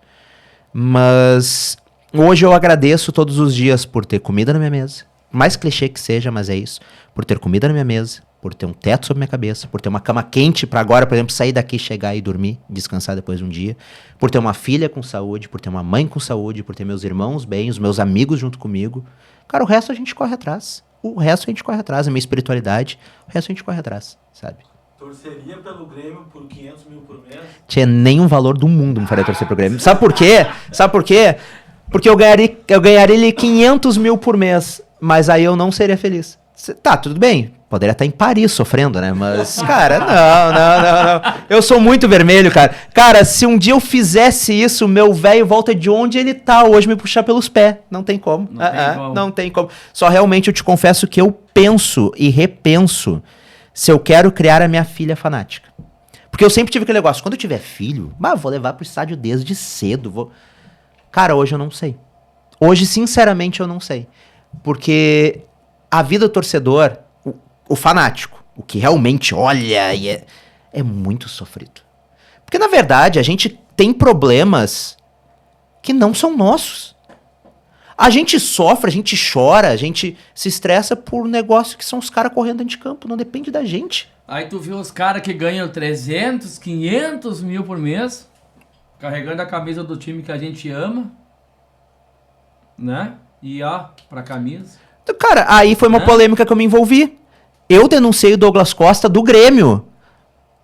S2: Mas hoje eu agradeço todos os dias por ter comida na minha mesa. Mais clichê que seja, mas é isso. Por ter comida na minha mesa, por ter um teto sobre minha cabeça, por ter uma cama quente pra agora, por exemplo, sair daqui, chegar e dormir, descansar depois de um dia, por ter uma filha com saúde, por ter uma mãe com saúde, por ter meus irmãos bem, os meus amigos junto comigo. Cara, o resto a gente corre atrás. O resto a gente corre atrás, a minha espiritualidade, o resto a gente corre atrás, sabe?
S3: Torceria pelo Grêmio por 500 mil por mês?
S2: Tinha nenhum valor do mundo me faria torcer pro Grêmio. Sabe por quê? Sabe por quê? Porque eu ganharia ele 500 mil por mês, mas aí eu não seria feliz. Tá, tudo bem. Poderia estar em Paris sofrendo, né? Mas, cara, não. Eu sou muito vermelho, cara. Cara, se um dia eu fizesse isso, meu velho volta de onde ele tá hoje me puxar pelos pés. Não tem como. Não tem como. Só realmente eu te confesso que eu penso e repenso se eu quero criar a minha filha fanática. Porque eu sempre tive aquele negócio, quando eu tiver filho, vou levar pro estádio desde cedo. Cara, hoje eu não sei. Hoje, sinceramente, eu não sei. Porque a vida do torcedor, o fanático, o que realmente olha e é muito sofrido. Porque, na verdade, a gente tem problemas que não são nossos. A gente sofre, a gente chora, a gente se estressa por negócio que são os caras correndo dentro de campo. Não depende da gente.
S1: Aí tu viu os caras que ganham 300, 500 mil por mês, carregando a camisa do time que a gente ama, né? E ó, pra camisa.
S2: Cara, aí foi uma polêmica que eu me envolvi. Eu denunciei o Douglas Costa do Grêmio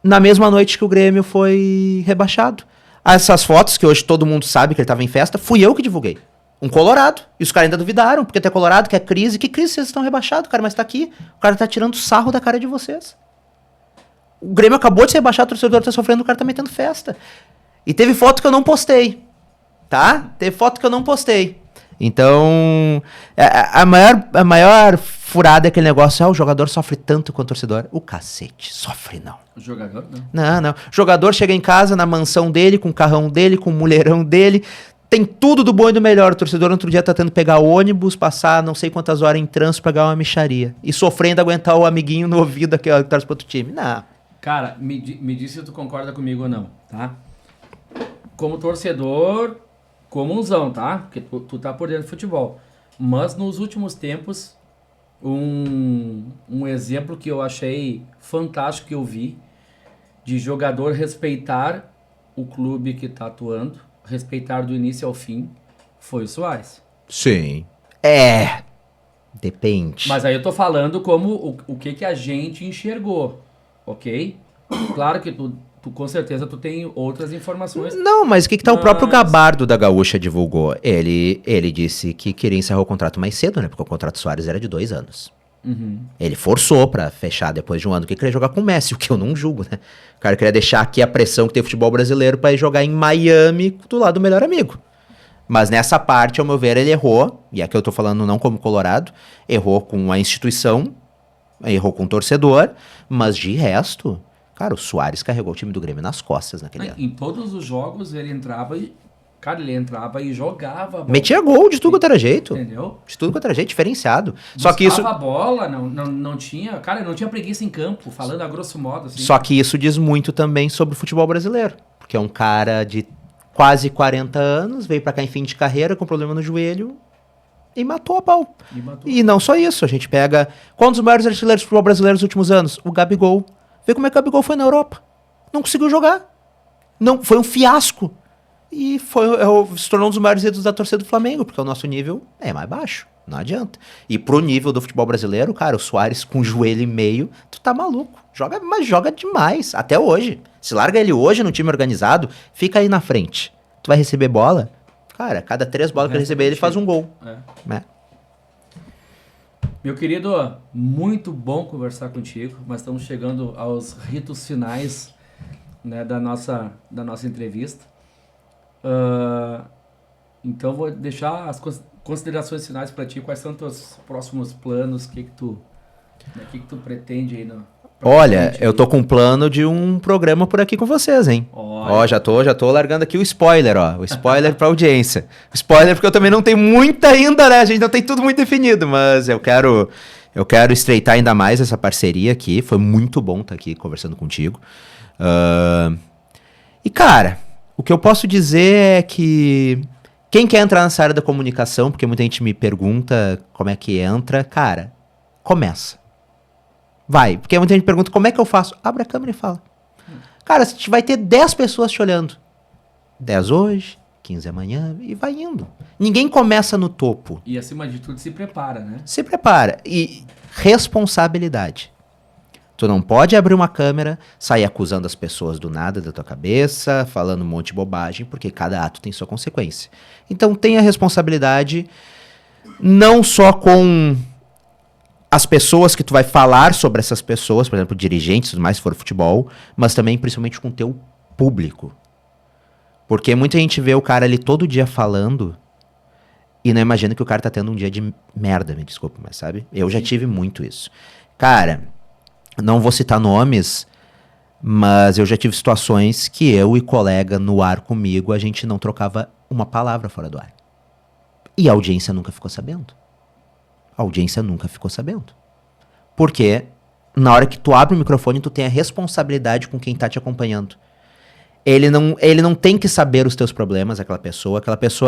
S2: na mesma noite que o Grêmio foi rebaixado. Essas fotos, que hoje todo mundo sabe que ele tava em festa, fui eu que divulguei. Um colorado. E os caras ainda duvidaram, porque tem colorado, que é crise. Que crise? Vocês estão rebaixados, cara, mas tá aqui. O cara tá tirando sarro da cara de vocês. O Grêmio acabou de ser rebaixado, o torcedor tá sofrendo, o cara tá metendo festa. E teve foto que eu não postei. Tá? Teve foto que eu não postei. Então, a maior furada é aquele negócio, o jogador sofre tanto quanto o torcedor. O cacete, sofre não.
S1: O jogador não.
S2: Não. O jogador chega em casa, na mansão dele, com o carrão dele, com o mulherão dele, tem tudo do bom e do melhor. O torcedor no outro dia tá tendo que pegar ônibus, passar não sei quantas horas em trânsito pra pegar uma mixaria. E sofrendo aguentar o amiguinho no ouvido que torce pro outro time. Não.
S1: Cara, me diz se tu concorda comigo ou não, tá? Como torcedor, comunzão, tá? Porque tu tá por dentro do futebol. Mas nos últimos tempos, um exemplo que eu achei fantástico que eu vi, de jogador respeitar o clube que tá atuando, respeitar do início ao fim, foi o Soares.
S2: Sim. Depende.
S1: Mas aí eu tô falando como o que a gente enxergou, ok? Claro que tu com certeza tu tem outras informações.
S2: Não, mas o que tá o próprio Gabardo da Gaúcha divulgou? Ele disse que queria encerrar o contrato mais cedo, né? Porque o contrato do Soares era de 2 anos.
S1: Uhum.
S2: Ele forçou pra fechar depois de um ano, que queria jogar com o Messi, o que eu não julgo, né? O cara queria deixar aqui a pressão que tem o futebol brasileiro pra ir jogar em Miami do lado do melhor amigo. Mas nessa parte, ao meu ver, ele errou, e aqui eu tô falando não como colorado, errou com a instituição, errou com o torcedor, mas de resto, cara, o Soares carregou o time do Grêmio nas costas naquele ano.
S1: Em todos os jogos ele entrava e... Cara, ele entrava e jogava.
S2: Metia gol de tudo quanto era jeito.
S1: Entendeu?
S2: De tudo quanto era jeito, diferenciado.
S1: Buscava
S2: Só que isso...
S1: a bola, não tinha... Cara, não tinha preguiça em campo, falando a grosso modo, assim.
S2: Só que isso diz muito também sobre o futebol brasileiro. Porque é um cara de quase 40 anos, veio pra cá em fim de carreira com problema no joelho e matou a pau. E não só isso, a gente pega... Qual um dos maiores artilheiros do futebol brasileiro nos últimos anos? O Gabigol. Vê como é que o Gabigol foi na Europa. Não conseguiu jogar. Não, foi um fiasco. E se tornou um dos maiores ídolos da torcida do Flamengo, porque o nosso nível é mais baixo. Não adianta. E pro nível do futebol brasileiro, cara, o Soares com o joelho e meio, tu tá maluco. Mas joga demais, até hoje. Se larga ele hoje no time organizado, fica aí na frente. Tu vai receber bola, cara, cada 3 bolas que ele receber, ele faz um gol. É.
S1: Meu querido, muito bom conversar contigo, mas estamos chegando aos ritos finais, né, da nossa entrevista. Então vou deixar as considerações finais para ti. Quais são os teus próximos planos? O que tu pretende aí
S2: Olha, eu tô com um plano de um programa por aqui com vocês, hein? Ó, já tô largando aqui o spoiler, ó. O spoiler pra audiência. O spoiler porque eu também não tenho muito ainda, né? A gente não tem tudo muito definido, mas eu quero estreitar ainda mais essa parceria aqui. Foi muito bom estar aqui conversando contigo. E, cara, o que eu posso dizer é que quem quer entrar nessa área da comunicação, porque muita gente me pergunta como é que entra, cara, começa. Vai. Porque muita gente pergunta, como é que eu faço? Abre a câmera e fala. Cara, vai ter 10 pessoas te olhando. 10 hoje, 15 amanhã, e vai indo. Ninguém começa no topo.
S1: E acima de tudo se prepara, né?
S2: Se prepara. E responsabilidade. Tu não pode abrir uma câmera, sair acusando as pessoas do nada da tua cabeça, falando um monte de bobagem, porque cada ato tem sua consequência. Então tenha responsabilidade, não só com as pessoas que tu vai falar sobre essas pessoas, por exemplo, dirigentes, tudo mais, se for futebol, mas também principalmente com o teu público. Porque muita gente vê o cara ali todo dia falando e não imagina que o cara tá tendo um dia de merda, me desculpa, mas sabe? Eu já tive muito isso. Cara, não vou citar nomes, mas eu já tive situações que eu e colega no ar comigo, a gente não trocava uma palavra fora do ar. E a audiência nunca ficou sabendo. A audiência nunca ficou sabendo. Porque na hora que tu abre o microfone, tu tem a responsabilidade com quem tá te acompanhando. Ele não tem que saber os teus problemas, aquela pessoa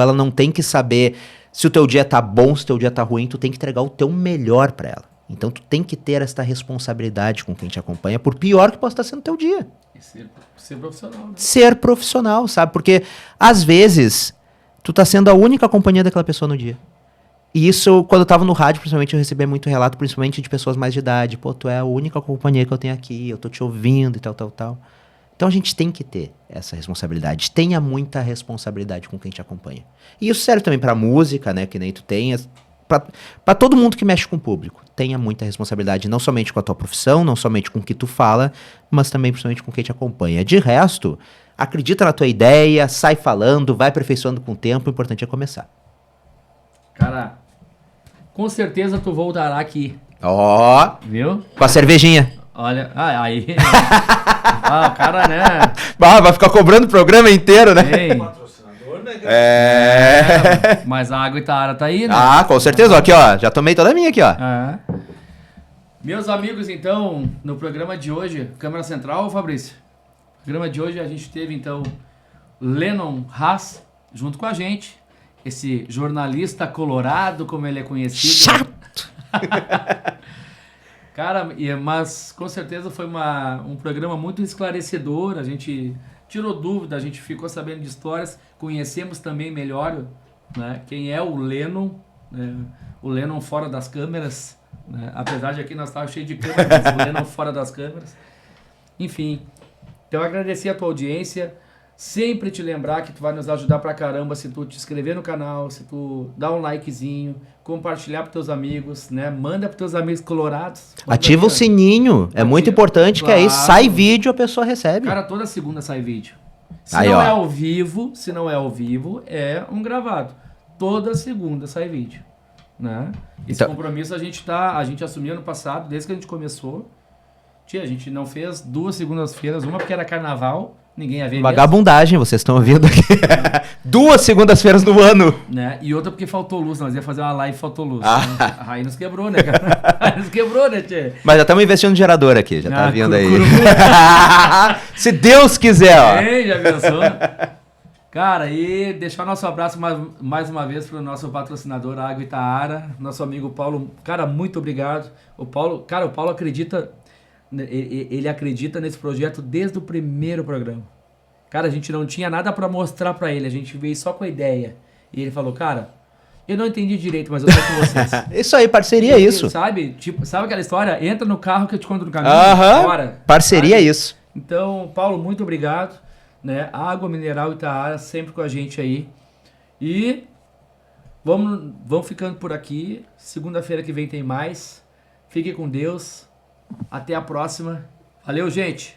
S2: ela não tem que saber se o teu dia tá bom, se o teu dia tá ruim, tu tem que entregar o teu melhor pra ela. Então tu tem que ter esta responsabilidade com quem te acompanha, por pior que possa estar sendo o teu dia.
S1: E ser profissional, né?
S2: Ser profissional, sabe? Porque às vezes tu tá sendo a única companhia daquela pessoa no dia. E isso, quando eu tava no rádio, principalmente, eu recebia muito relato, principalmente de pessoas mais de idade. Pô, tu é a única companhia que eu tenho aqui, eu tô te ouvindo e tal, tal, tal. Então a gente tem que ter essa responsabilidade. Tenha muita responsabilidade com quem te acompanha. E isso serve também pra música, né? Que nem tu tem. Pra todo mundo que mexe com o público. Tenha muita responsabilidade, não somente com a tua profissão, não somente com o que tu fala, mas também principalmente com quem te acompanha. De resto, acredita na tua ideia, sai falando, vai aperfeiçoando com o tempo. O importante é começar.
S1: Cara, com certeza tu voltará aqui.
S2: Ó,
S1: Viu?
S2: com a cervejinha.
S1: Olha, aí. O cara, né?
S2: Vai ficar cobrando o programa inteiro, né?
S1: Ei,
S3: Patrocinador, né?
S1: mas a água Itaara tá aí, né?
S2: Ah, com certeza. Ó, aqui, ó. Já tomei toda a minha aqui, ó.
S1: É. Meus amigos, então, no programa de hoje, Câmara Central, Fabrício. No programa de hoje a gente teve, então, Lennon Haas junto com a gente. Esse jornalista colorado, como ele é conhecido.
S2: Chato!
S1: Cara, mas com certeza foi um programa muito esclarecedor. A gente tirou dúvida, a gente ficou sabendo de histórias, conhecemos também melhor, né, quem é o Lennon, né, o Lennon fora das câmeras, né, apesar de aqui nós estávamos cheios de câmeras, mas o Lennon fora das câmeras. Enfim, então agradecer a tua audiência. Sempre te lembrar que tu vai nos ajudar pra caramba se tu te inscrever no canal, se tu dar um likezinho, compartilhar pros teus amigos, né? Manda pros teus amigos colorados.
S2: Ativa o sininho. É muito importante que aí
S1: Claro.
S2: sai vídeo a pessoa recebe.
S1: Cara, toda segunda sai vídeo. Se
S2: Aí,
S1: não
S2: ó.
S1: é ao vivo, é um gravado. Toda segunda sai vídeo, né? Esse
S2: Então-
S1: compromisso a gente assumiu ano passado, desde que a gente começou. A gente não fez 2 segundas-feiras, uma porque era carnaval, ninguém ia ver mesmo.
S2: Vagabundagem, vocês estão ouvindo aqui. 2 segundas-feiras do ano.
S1: Né? E outra porque faltou luz, nós ia fazer uma live e faltou luz.
S2: Ah.
S1: Né? Aí nos quebrou, né, cara? Aí nos quebrou, né, tchê?
S2: Mas já estamos investindo no gerador aqui, já tá vindo aí.
S1: Curucu.
S2: Se Deus quiser, ó.
S1: Ei, já pensou? Cara, e deixar nosso abraço mais uma vez pro nosso patrocinador, a Água Itaara, nosso amigo Paulo. Cara, muito obrigado. O Paulo acredita, ele acredita nesse projeto desde o primeiro programa. Cara, a gente não tinha nada pra mostrar pra ele, a gente veio só com a ideia. E ele falou, cara, eu não entendi direito, mas eu tô com vocês.
S2: Isso aí, parceria é isso.
S1: Sabe? Tipo, sabe aquela história? Entra no carro que eu te conto no caminho.
S2: Aham.
S1: Bora.
S2: Parceria é
S1: Sabe?
S2: isso.
S1: Então, Paulo, muito obrigado. Né? Água Mineral Itaara, sempre com a gente aí. E vamos ficando por aqui. Segunda-feira que vem tem mais. Fique com Deus. Até a próxima. Valeu, gente!